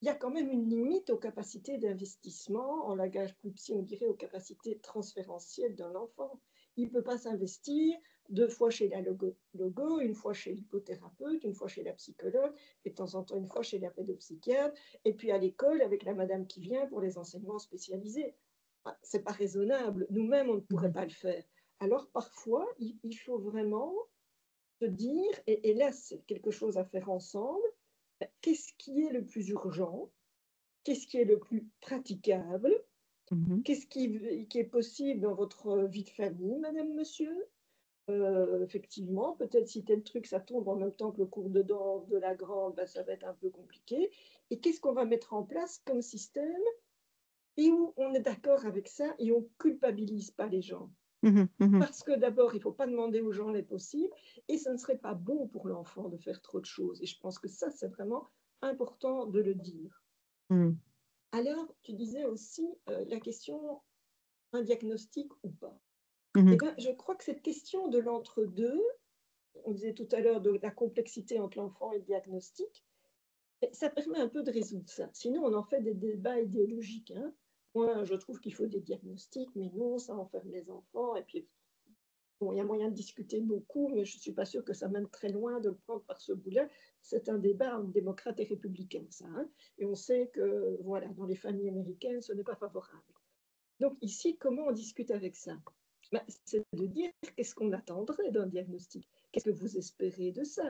il y a quand même une limite aux capacités d'investissement, en langage plus psy, on dirait aux capacités transférentielles d'un enfant. Il ne peut pas s'investir 2 fois chez la logo, une fois chez l'hypothérapeute, une fois chez la psychologue, et de temps en temps une fois chez la pédopsychiatre, et puis à l'école avec la madame qui vient pour les enseignements spécialisés. Ce n'est pas raisonnable. Nous-mêmes, on ne pourrait mhm, pas le faire. Alors parfois, il faut vraiment se dire, et là, c'est quelque chose à faire ensemble, qu'est-ce qui est le plus urgent, qu'est-ce qui est le plus praticable, mhm. qu'est-ce qui est possible dans votre vie de famille, madame, monsieur. Effectivement, peut-être si tel truc, ça tombe en même temps que le cours de danse de la grande, ben, ça va être un peu compliqué. Et qu'est-ce qu'on va mettre en place comme système et où on est d'accord avec ça et on ne culpabilise pas les gens. Mhm, mhm, Parce que d'abord, il ne faut pas demander aux gens les possibles et ce ne serait pas bon pour l'enfant de faire trop de choses. Et je pense que ça, c'est vraiment important de le dire. mhm. Alors, tu disais aussi la question, un diagnostic ou pas. Eh bien, je crois que cette question de l'entre-deux, on disait tout à l'heure de la complexité entre l'enfant et le diagnostic, ça permet un peu de résoudre ça. Sinon, on en fait des débats idéologiques. Hein. Moi, je trouve qu'il faut des diagnostics, mais non, ça enferme les enfants. Et puis, bon, il y a moyen de discuter beaucoup, mais je ne suis pas sûre que ça mène très loin de le prendre par ce bout-là. C'est un débat entre démocrates et républicains, ça. Hein. Et on sait que, voilà, dans les familles américaines, ce n'est pas favorable. Donc ici, comment on discute avec ça? Ben, c'est de dire qu'est-ce qu'on attendrait d'un diagnostic? Qu'est-ce que vous espérez de ça?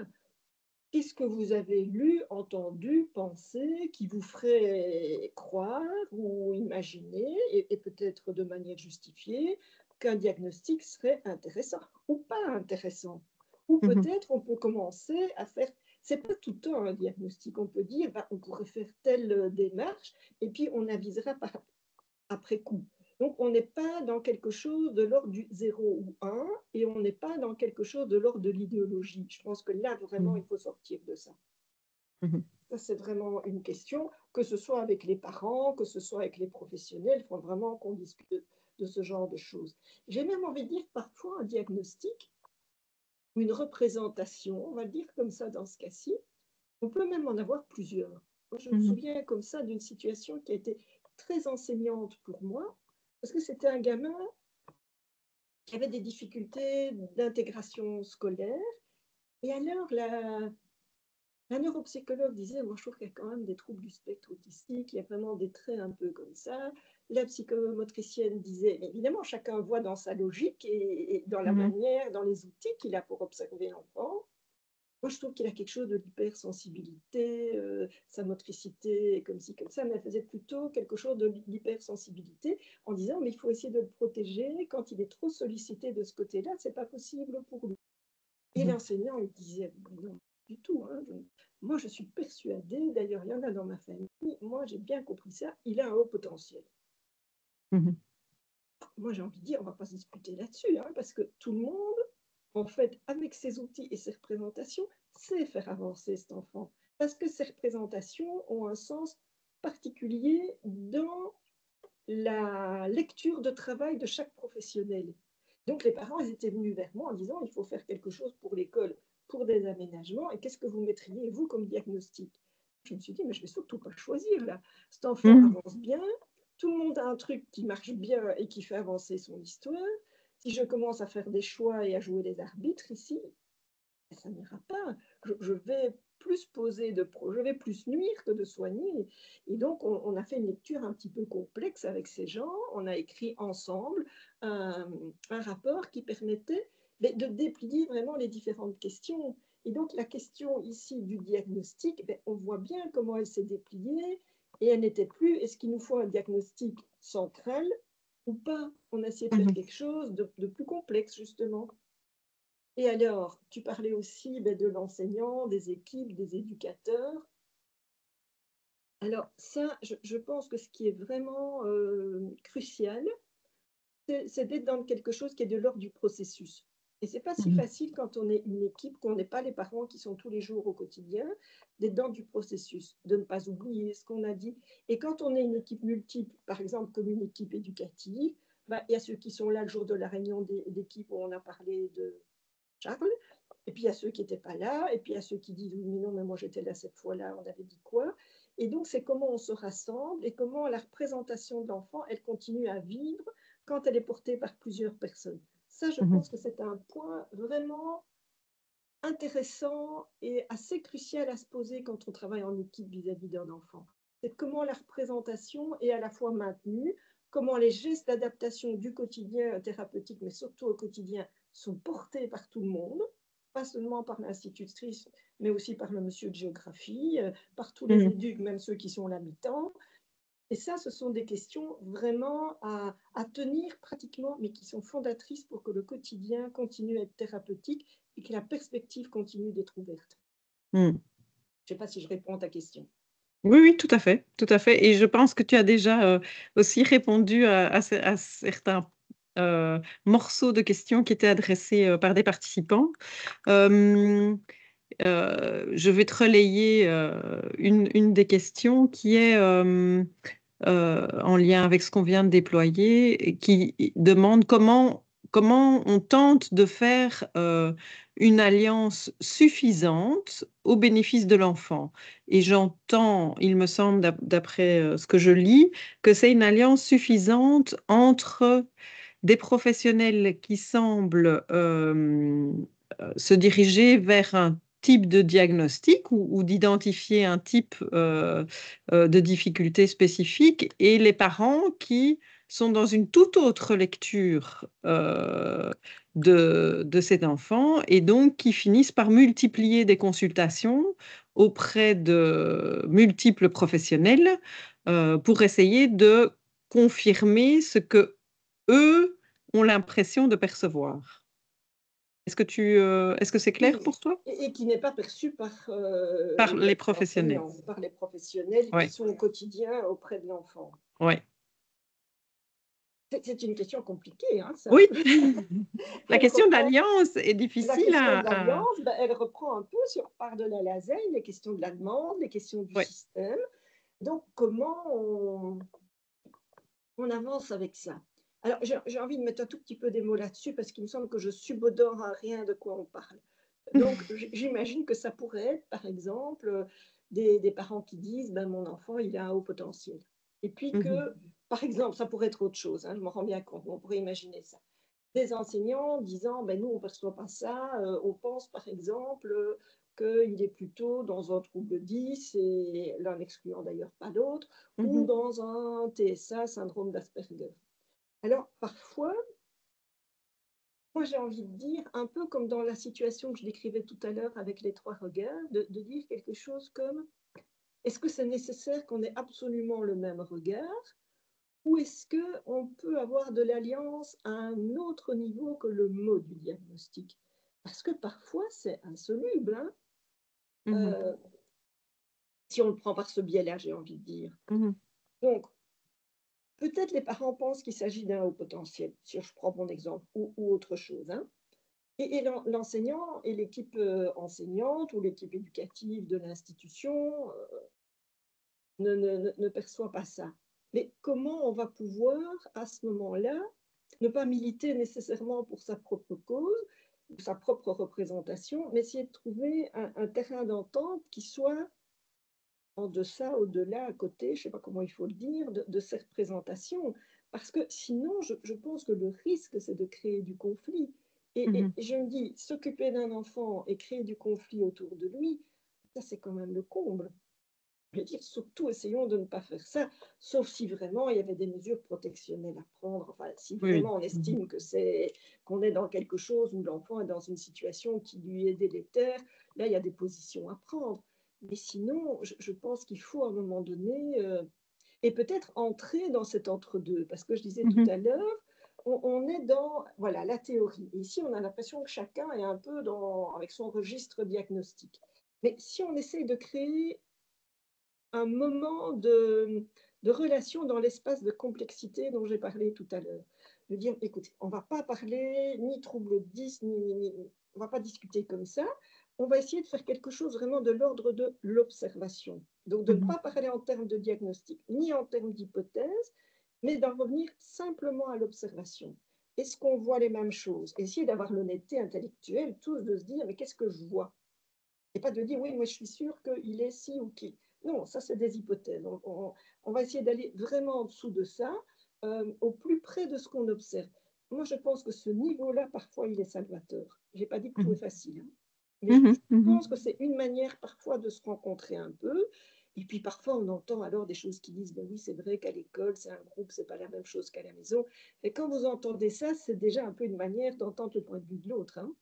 Qu'est-ce que vous avez lu, entendu, pensé, qui vous ferait croire ou imaginer, et peut-être de manière justifiée, qu'un diagnostic serait intéressant ou pas intéressant? Ou peut-être on peut commencer à faire, c'est pas tout le temps un diagnostic, on peut dire, ben, on pourrait faire telle démarche, et puis on avisera après coup. Donc, on n'est pas dans quelque chose de l'ordre du 0 ou 1 et on n'est pas dans quelque chose de l'ordre de l'idéologie. Je pense que là, vraiment, il faut sortir de ça. Ça, c'est vraiment une question, que ce soit avec les parents, que ce soit avec les professionnels, il faut vraiment qu'on discute de ce genre de choses. J'ai même envie de dire parfois un diagnostic, une représentation, on va le dire comme ça dans ce cas-ci, on peut même en avoir plusieurs. Moi, je me souviens comme ça d'une situation qui a été très enseignante pour moi, parce que c'était un gamin qui avait des difficultés d'intégration scolaire. Et alors, la neuropsychologue disait, moi je trouve qu'il y a quand même des troubles du spectre autistique, il y a vraiment des traits un peu comme ça. La psychomotricienne disait, évidemment, chacun voit dans sa logique et dans la manière, dans les outils qu'il a pour observer l'enfant. Moi, je trouve qu'il a quelque chose de l'hypersensibilité, sa motricité est comme ci, comme ça, mais elle faisait plutôt quelque chose de l'hypersensibilité en disant, mais il faut essayer de le protéger. Quand il est trop sollicité de ce côté-là, ce n'est pas possible pour lui. Et l'enseignant, il disait, non, du tout. Hein, moi, je suis persuadée, d'ailleurs, il y en a dans ma famille, moi, j'ai bien compris ça, il a un haut potentiel. Moi, j'ai envie de dire, on ne va pas se disputer là-dessus, hein, parce que tout le monde, en fait, avec ses outils et ses représentations, sait faire avancer cet enfant. Parce que ces représentations ont un sens particulier dans la lecture de travail de chaque professionnel. Donc, les parents, ils étaient venus vers moi en disant, il faut faire quelque chose pour l'école, pour des aménagements, et qu'est-ce que vous mettriez, vous, comme diagnostic? Je me suis dit, mais je ne vais surtout pas choisir, là. Cet enfant avance bien, tout le monde a un truc qui marche bien et qui fait avancer son histoire. Si je commence à faire des choix et à jouer les arbitres ici, ça n'ira pas. Je vais plus poser je vais plus nuire que de soigner. Et donc, on a fait une lecture un petit peu complexe avec ces gens. On a écrit ensemble un rapport qui permettait de déplier vraiment les différentes questions. Et donc, la question ici du diagnostic, on voit bien comment elle s'est dépliée. Et elle n'était plus, est-ce qu'il nous faut un diagnostic central ou pas? On a essayé de faire quelque chose de plus complexe, justement. Et alors, tu parlais aussi de l'enseignant, des équipes, des éducateurs. Alors ça, je pense que ce qui est vraiment crucial, c'est d'être dans quelque chose qui est de l'ordre du processus. Et ce n'est pas si facile quand on est une équipe, qu'on n'est pas les parents qui sont tous les jours au quotidien, d'être dans du processus, de ne pas oublier ce qu'on a dit. Et quand on est une équipe multiple, par exemple comme une équipe éducative, il y a ceux qui sont là le jour de la réunion d'équipe où on a parlé de Charles, et puis il y a ceux qui n'étaient pas là, et puis il y a ceux qui disent oui, mais non, mais moi j'étais là cette fois-là, on avait dit quoi. Et donc c'est comment on se rassemble et comment la représentation de l'enfant, elle continue à vivre quand elle est portée par plusieurs personnes. Ça, je pense que c'est un point vraiment intéressant et assez crucial à se poser quand on travaille en équipe vis-à-vis d'un enfant. C'est comment la représentation est à la fois maintenue, comment les gestes d'adaptation du quotidien thérapeutique, mais surtout au quotidien, sont portés par tout le monde, pas seulement par l'institutrice, mais aussi par le monsieur de géographie, par tous les éducs, même ceux qui sont là mi-temps. Et ça, ce sont des questions vraiment à tenir pratiquement, mais qui sont fondatrices pour que le quotidien continue à être thérapeutique et que la perspective continue d'être ouverte. Je ne sais pas si je réponds à ta question. Oui, oui, tout à fait, tout à fait. Et je pense que tu as déjà aussi répondu à certains morceaux de questions qui étaient adressés par des participants. Je vais te relayer une des questions qui est en lien avec ce qu'on vient de déployer, et qui demande comment comment on tente de faire une alliance suffisante au bénéfice de l'enfant. Et j'entends, il me semble, d'après ce que je lis, que c'est une alliance suffisante entre des professionnels qui semblent se diriger vers un type de diagnostic ou d'identifier un type de difficulté spécifique et les parents qui sont dans une toute autre lecture de cet enfant et donc qui finissent par multiplier des consultations auprès de multiples professionnels pour essayer de confirmer ce que eux ont l'impression de percevoir. Est-ce que c'est clair Oui, pour toi? et qui n'est pas perçu par Par les professionnels. l'enseignant, par les professionnels qui Oui, sont au quotidien auprès de l'enfant. oui. C'est une question compliquée, hein, ça. Oui, la Elle question reprend d'alliance est la difficile question de à... l'alliance, ben, elle reprend un peu sur part de la lasagne, les questions de la demande, les questions du Oui. système. Donc, comment on avance avec ça? Alors, j'ai envie de mettre un tout petit peu des mots là-dessus parce qu'il me semble que je subodore à rien de quoi on parle. Donc, j'imagine que ça pourrait être, par exemple, des parents qui disent ben, mon enfant, il a un haut potentiel. Et puis que, par exemple, ça pourrait être autre chose, hein, je m'en rends bien compte, mais on pourrait imaginer ça. Des enseignants disant ben, nous, on ne perçoit pas ça, on pense, par exemple, qu'il est plutôt dans un trouble 10, et l'un n'excluant d'ailleurs pas l'autre, ou dans un TSA, syndrome d'Asperger. Alors, parfois, moi, j'ai envie de dire, un peu comme dans la situation que je décrivais tout à l'heure avec les 3 regards, de dire quelque chose comme, est-ce que c'est nécessaire qu'on ait absolument le même regard ou est-ce qu'on peut avoir de l'alliance à un autre niveau que le mot du diagnostic? Parce que parfois, c'est insoluble, hein, si on le prend par ce biais-là, j'ai envie de dire. Donc, peut-être les parents pensent qu'il s'agit d'un haut potentiel, si je prends mon exemple, ou autre chose, hein. Et l'enseignant et l'équipe enseignante ou l'équipe éducative de l'institution ne perçoit pas ça. Mais comment on va pouvoir, à ce moment-là, ne pas militer nécessairement pour sa propre cause, ou sa propre représentation, mais essayer de trouver un terrain d'entente qui soit en deçà, au-delà, à côté, je ne sais pas comment il faut le dire, de ces représentations. Parce que sinon, je pense que le risque, c'est de créer du conflit. Et je me dis, s'occuper d'un enfant et créer du conflit autour de lui, ça c'est quand même le comble. Je veux dire, surtout essayons de ne pas faire ça, sauf si vraiment il y avait des mesures protectionnelles à prendre. Enfin, si Oui, oui. vraiment on estime qu'on est dans quelque chose où l'enfant est dans une situation qui lui est délétère, là il y a des positions à prendre. Mais sinon, je pense qu'il faut à un moment donné, et peut-être entrer dans cet entre-deux, parce que je disais tout à l'heure, on est dans voilà, la théorie. Et ici, on a l'impression que chacun est un peu avec son registre diagnostique. Mais si on essaye de créer un moment de relation dans l'espace de complexité dont j'ai parlé tout à l'heure. De dire, écoutez, on ne va pas parler ni trouble 10, on ne va pas discuter comme ça. On va essayer de faire quelque chose vraiment de l'ordre de l'observation. Donc, de ne pas parler en termes de diagnostic, ni en termes d'hypothèse, mais d'en revenir simplement à l'observation. Est-ce qu'on voit les mêmes choses? Essayer d'avoir l'honnêteté intellectuelle, tous de se dire, mais qu'est-ce que je vois? Et pas de dire, oui, moi je suis sûre qu'il est ci ou qui. Non, ça c'est des hypothèses. On va essayer d'aller vraiment en dessous de ça, au plus près de ce qu'on observe. Moi je pense que ce niveau-là, parfois, il est salvateur. Je n'ai pas dit que tout est facile, hein. Mais je pense que c'est une manière parfois de se rencontrer un peu. Et puis parfois on entend alors des choses qui disent, ben oui, c'est vrai qu'à l'école, c'est un groupe, c'est pas la même chose qu'à la maison. Et quand vous entendez ça, c'est déjà un peu une manière d'entendre le point de vue de l'autre, hein.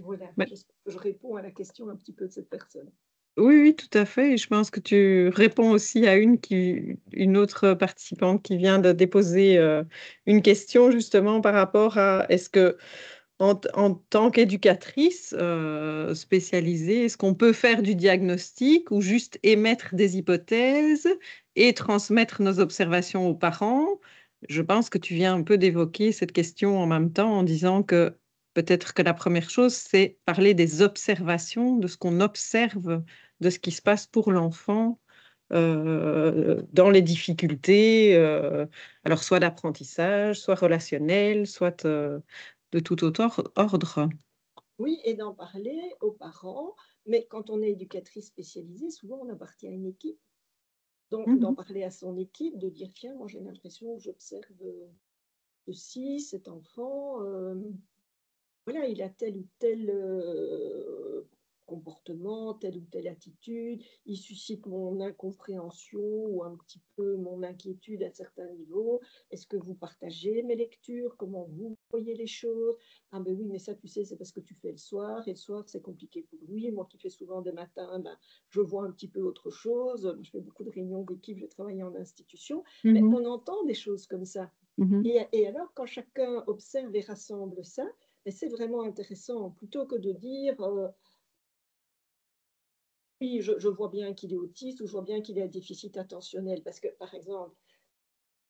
Voilà, Ben, j'espère que je réponds à la question un petit peu de cette personne. oui, oui, tout à fait. Et je pense que tu réponds aussi à une autre participante qui vient de déposer une question justement par rapport à est-ce que en tant qu'éducatrice spécialisée, est-ce qu'on peut faire du diagnostic ou juste émettre des hypothèses et transmettre nos observations aux parents? Je pense que tu viens un peu d'évoquer cette question en même temps en disant que peut-être que la première chose, c'est parler des observations, de ce qu'on observe, de ce qui se passe pour l'enfant dans les difficultés, alors soit d'apprentissage, soit relationnel, soit de tout autre ordre. Oui, et d'en parler aux parents, mais quand on est éducatrice spécialisée, souvent on appartient à une équipe. Donc, d'en Mhm, parler à son équipe, de dire, tiens, moi j'ai l'impression que j'observe ceci, cet enfant, voilà, il a tel ou tel comportement, telle ou telle attitude, il suscite mon incompréhension ou un petit peu mon inquiétude à certains niveaux. Est-ce que vous partagez mes lectures? Comment vous voyez les choses? Ah ben oui, mais ça, tu sais, c'est parce que tu fais le soir, et le soir, c'est compliqué pour lui. Moi qui fais souvent des matins, ben, je vois un petit peu autre chose. Je fais beaucoup de réunions d'équipe, je travaille en institution, mais mhm, on entend des choses comme ça. mhm, Et alors, quand chacun observe et rassemble ça, mais c'est vraiment intéressant, plutôt que de dire oui, je vois bien qu'il est autiste ou je vois bien qu'il a un déficit attentionnel. Parce que, par exemple,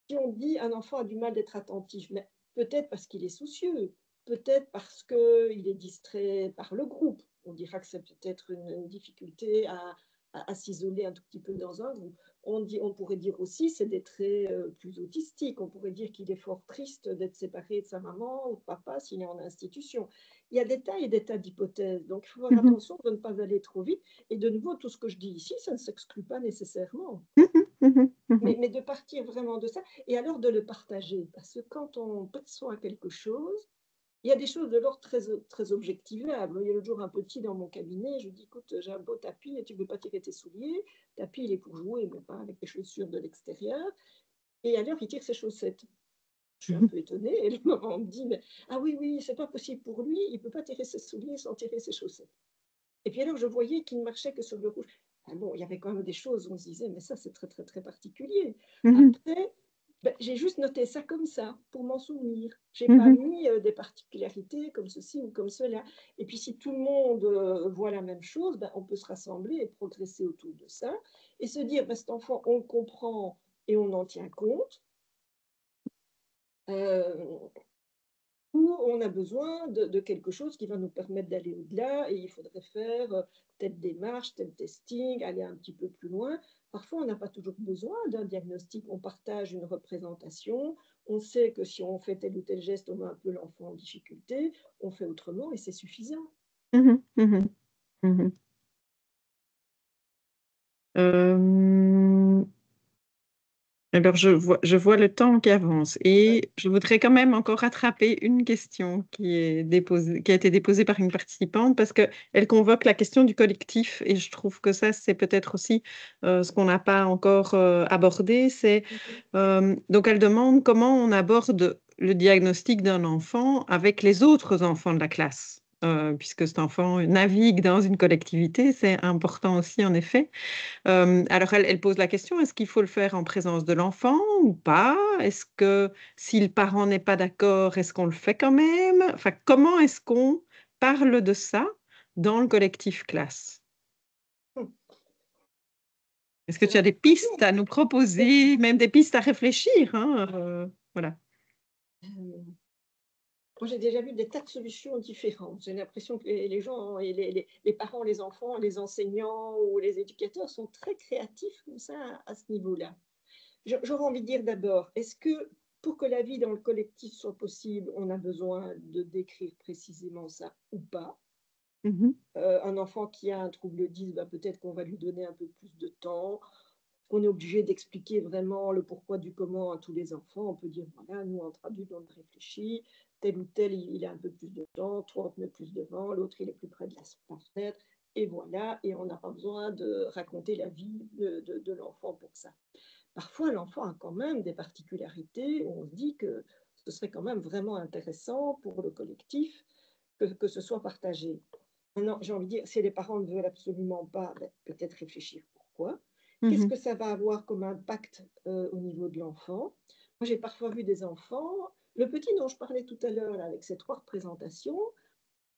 si on dit un enfant a du mal d'être attentif, mais peut-être parce qu'il est soucieux, peut-être parce qu'il est distrait par le groupe. On dira que c'est peut-être une difficulté à s'isoler un tout petit peu dans un groupe. On pourrait dire aussi c'est des traits plus autistiques. On pourrait dire qu'il est fort triste d'être séparé de sa maman ou de papa s'il est en institution. Il y a des tas et des tas d'hypothèses. Donc il faut faire mhm, attention de ne pas aller trop vite. Et de nouveau, tout ce que je dis ici, ça ne s'exclut pas nécessairement. mhm, mhm, mhm, Mais de partir vraiment de ça, et alors de le partager. Parce que quand on perçoit quelque chose, il y a des choses de l'ordre très objectivables. Il y a l'autre jour un petit dans mon cabinet, je lui dis, écoute, j'ai un beau tapis et tu ne veux pas tirer tes souliers. Le tapis, il est pour jouer, mais pas avec les chaussures de l'extérieur. Et alors, il tire ses chaussettes. Je suis un mhm, peu étonnée. Et le maman me dit, mais, ah oui, oui, c'est pas possible pour lui, il ne peut pas tirer ses souliers sans tirer ses chaussettes. Et puis alors, je voyais qu'il ne marchait que sur le rouge. Ah bon, il y avait quand même des choses où on se disait, mais ça, c'est très, très, très particulier. mhm, Après, ben, j'ai juste noté ça comme ça, pour m'en souvenir. Je n'ai pas mhm, mis des particularités comme ceci ou comme cela. Et puis, si tout le monde voit la même chose, ben, on peut se rassembler et progresser autour de ça. Et se dire, ben, cet enfant, on le comprend et on en tient compte. Euh, ou on a besoin de quelque chose qui va nous permettre d'aller au-delà et il faudrait faire telle démarche, tel testing, aller un petit peu plus loin. Parfois, on n'a pas toujours besoin d'un diagnostic. On partage une représentation. On sait que si on fait tel ou tel geste, on met un peu l'enfant en difficulté. On fait autrement et c'est suffisant. mhm, mhm, mhm. Euh, Alors, je vois le temps qui avance Ouais. et je voudrais quand même encore rattraper une question qui a été déposée par une participante parce qu'elle convoque la question du collectif et je trouve que ça, c'est peut-être aussi ce qu'on n'a pas encore abordé. Donc, elle demande comment on aborde le diagnostic d'un enfant avec les autres enfants de la classe. Puisque cet enfant navigue dans une collectivité, c'est important aussi en effet. Alors, elle pose la question, est-ce qu'il faut le faire en présence de l'enfant ou pas? Est-ce que si le parent n'est pas d'accord, est-ce qu'on le fait quand même? Enfin, comment est-ce qu'on parle de ça dans le collectif classe? Est-ce que C'est tu as la des question. pistes à nous proposer, même des pistes à réfléchir, hein, voilà. Euh, Moi, j'ai déjà vu des tas de solutions différentes. J'ai l'impression que les gens, et les parents, les enfants, les enseignants ou les éducateurs sont très créatifs comme ça à ce niveau-là. J'aurais envie de dire d'abord, est-ce que pour que la vie dans le collectif soit possible, on a besoin de décrire précisément ça ou pas? Mhm, Un enfant qui a un trouble 10, ben peut-être qu'on va lui donner un peu plus de temps. On est obligé d'expliquer vraiment le pourquoi du comment à tous les enfants. On peut dire, voilà, nous, entre adultes, on réfléchit. Tel ou tel, il a un peu plus de temps. Toi, on te met plus devant. L'autre, il est plus près de la fenêtre. Et voilà. Et on n'a pas besoin de raconter la vie de l'enfant pour ça. Parfois, l'enfant a quand même des particularités. On se dit que ce serait quand même vraiment intéressant pour le collectif que ce soit partagé. Maintenant, j'ai envie de dire, si les parents ne veulent absolument pas, ben, peut-être réfléchir pourquoi. Qu'est-ce mhm, que ça va avoir comme impact au niveau de l'enfant? Moi, j'ai parfois vu des enfants, le petit dont je parlais tout à l'heure, avec ces 3 représentations,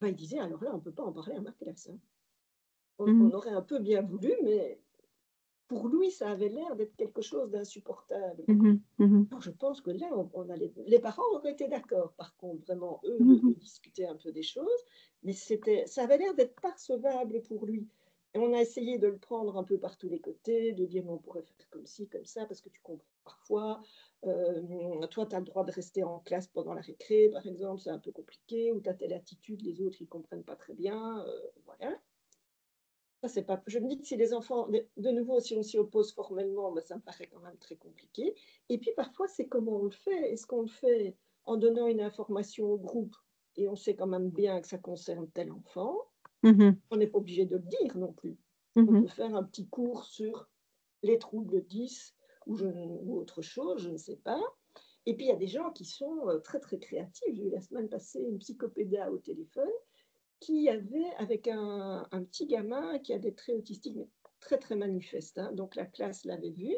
ben, il disait, alors là, on ne peut pas en parler à ma classe. Hein. On mhm, aurait un peu bien voulu, mais pour lui, ça avait l'air d'être quelque chose d'insupportable. mhm, mhm, Alors, je pense que là, les parents auraient été d'accord, par contre, vraiment, eux, mhm, de discuter un peu des choses, mais ça avait l'air d'être pas recevable pour lui. Et on a essayé de le prendre un peu par tous les côtés, de dire on pourrait faire comme ci, comme ça, parce que tu comprends parfois. Toi, tu as le droit de rester en classe pendant la récré, par exemple, c'est un peu compliqué, ou tu as telle attitude, les autres, ils ne comprennent pas très bien. Voilà. Ça, c'est pas... Je me dis que si les enfants, de nouveau, si on s'y oppose formellement, ben, ça me paraît quand même très compliqué. Et puis parfois, c'est comment on le fait. Est-ce qu'on le fait en donnant une information au groupe et on sait quand même bien que ça concerne tel enfant? On n'est pas obligé de le dire non plus. On peut faire un petit cours sur les troubles 10 ou autre chose, je ne sais pas. Et puis, il y a des gens qui sont très, très créatifs. J'ai eu la semaine passée une psychopéda au téléphone qui avait, avec un petit gamin qui a des traits autistiques, mais très, très manifestes. Hein. Donc, la classe l'avait vu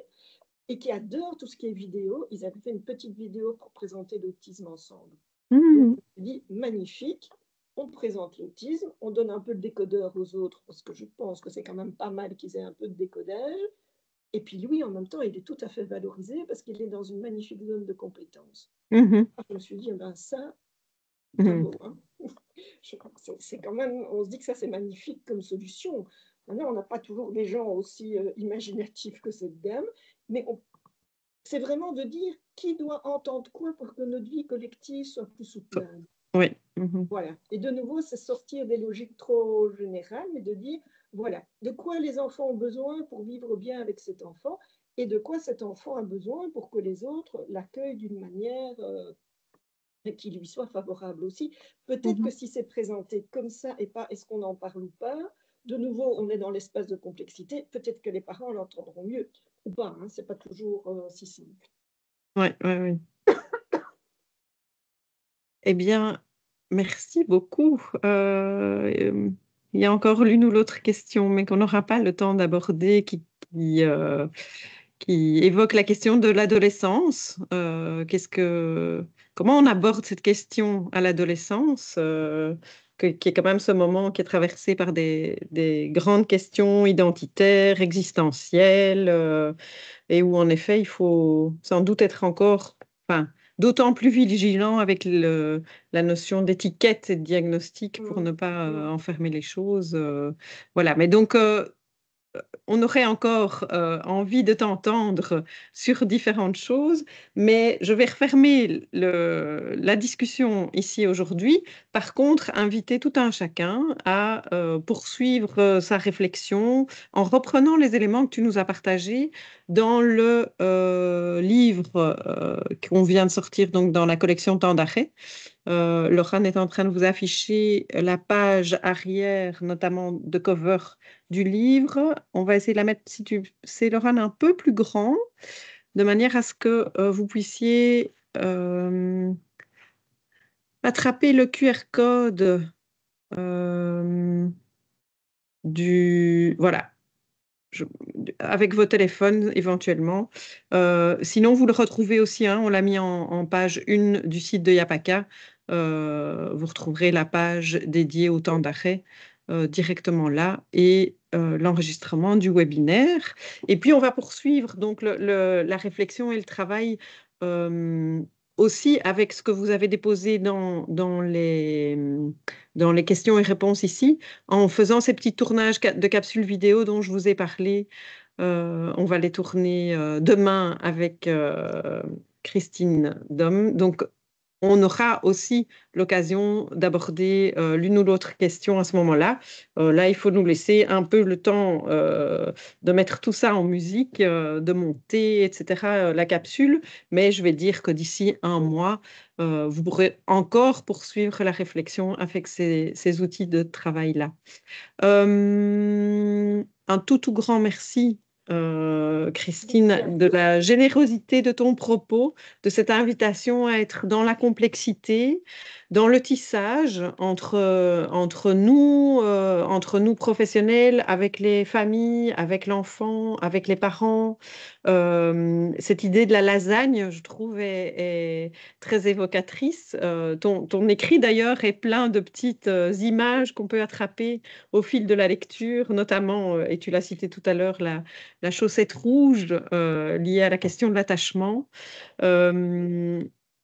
et qui adore tout ce qui est vidéo. Ils avaient fait une petite vidéo pour présenter l'autisme ensemble. Donc, je me dis, magnifique. On présente l'autisme, on donne un peu de décodeur aux autres, parce que je pense que c'est quand même pas mal qu'ils aient un peu de décodage. Et puis lui, en même temps, il est tout à fait valorisé parce qu'il est dans une magnifique zone de compétence. Je me suis dit, ben ça, bravo. Hein. C'est quand même, on se dit que ça, c'est magnifique comme solution. Maintenant, on n'a pas toujours des gens aussi imaginatifs que cette dame, mais c'est vraiment de dire qui doit entendre quoi pour que notre vie collective soit plus soutenable. Oui. Voilà. Et de nouveau, c'est sortir des logiques trop générales, mais de dire, voilà, de quoi les enfants ont besoin pour vivre bien avec cet enfant et de quoi cet enfant a besoin pour que les autres l'accueillent d'une manière qui lui soit favorable aussi. Peut-être que si c'est présenté comme ça et pas est-ce qu'on en parle ou pas, de nouveau, on est dans l'espace de complexité, peut-être que les parents l'entendront mieux ou pas, hein, c'est pas toujours si simple. Oui, oui, oui. Eh bien, merci beaucoup. Il y a encore l'une ou l'autre question, mais qu'on n'aura pas le temps d'aborder, qui évoque la question de l'adolescence. Comment on aborde cette question à l'adolescence, qui est quand même ce moment qui est traversé par des grandes questions identitaires, existentielles, et où en effet il faut sans doute être encore, enfin, d'autant plus vigilant avec la notion d'étiquette et de diagnostic pour ne pas enfermer les choses. Voilà, mais donc on aurait encore envie de t'entendre sur différentes choses, mais je vais refermer la discussion ici aujourd'hui. Par contre, inviter tout un chacun à poursuivre sa réflexion en reprenant les éléments que tu nous as partagés dans le livre qu'on vient de sortir donc dans la collection Temps d'arrêt. Laurent est en train de vous afficher la page arrière, notamment de cover du livre. On va essayer de la mettre, si tu sais, Laurent, un peu plus grand, de manière à ce que vous puissiez attraper le QR code voilà, avec vos téléphones éventuellement. Sinon, vous le retrouvez aussi, hein, on l'a mis en page 1 du site de Yapaka. Vous retrouverez la page dédiée au temps d'arrêt directement là et l'enregistrement du webinaire. Et puis, on va poursuivre donc la réflexion et le travail aussi avec ce que vous avez déposé dans les questions et réponses ici, en faisant ces petits tournages de capsules vidéo dont je vous ai parlé. On va les tourner demain avec Christine Dom. Donc, on aura aussi l'occasion d'aborder l'une ou l'autre question à ce moment-là. Là, il faut nous laisser un peu le temps de mettre tout ça en musique, de monter, etc., la capsule. Mais je vais dire que d'ici un mois, vous pourrez encore poursuivre la réflexion avec ces outils de travail-là. Un tout grand merci, Christine, de la générosité de ton propos, de cette invitation à être dans la complexité, dans le tissage entre nous professionnels, avec les familles, avec l'enfant, avec les parents. Cette idée de la lasagne, je trouve, est très évocatrice. Ton écrit, d'ailleurs, est plein de petites images qu'on peut attraper au fil de la lecture, notamment, et tu l'as cité tout à l'heure, la chaussette rouge liée à la question de l'attachement.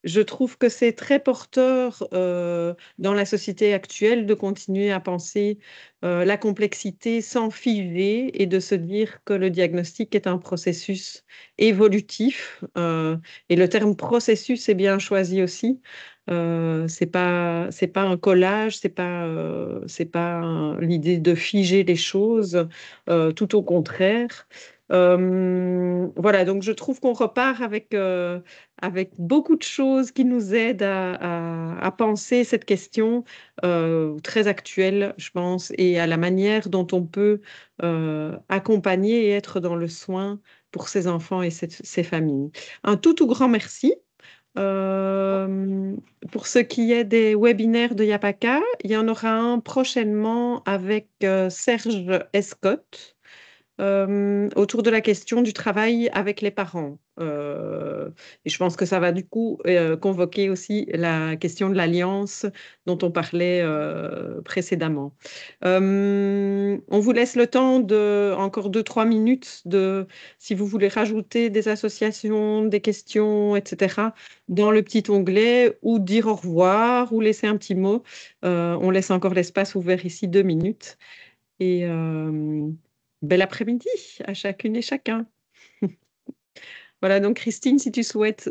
je trouve que c'est très porteur dans la société actuelle de continuer à penser la complexité sans figer et de se dire que le diagnostic est un processus évolutif. Et le terme processus est bien choisi aussi. C'est pas un collage, c'est pas l'idée de figer les choses, tout au contraire. Voilà, donc je trouve qu'on repart avec beaucoup de choses qui nous aident à penser cette question très actuelle, je pense, et à la manière dont on peut accompagner et être dans le soin pour ces enfants et ces familles. Un tout grand merci. Euh, pour ce qui est des webinaires de Yapaka, il y en aura un prochainement avec Serge Escott autour de la question du travail avec les parents. Et je pense que ça va du coup convoquer aussi la question de l'alliance dont on parlait précédemment. On vous laisse le temps de encore 2, 3 minutes si vous voulez rajouter des associations, des questions, etc. dans le petit onglet ou dire au revoir ou laisser un petit mot. On laisse encore l'espace ouvert ici 2 minutes. Et bel après-midi à chacune et chacun. Voilà, donc Christine, si tu souhaites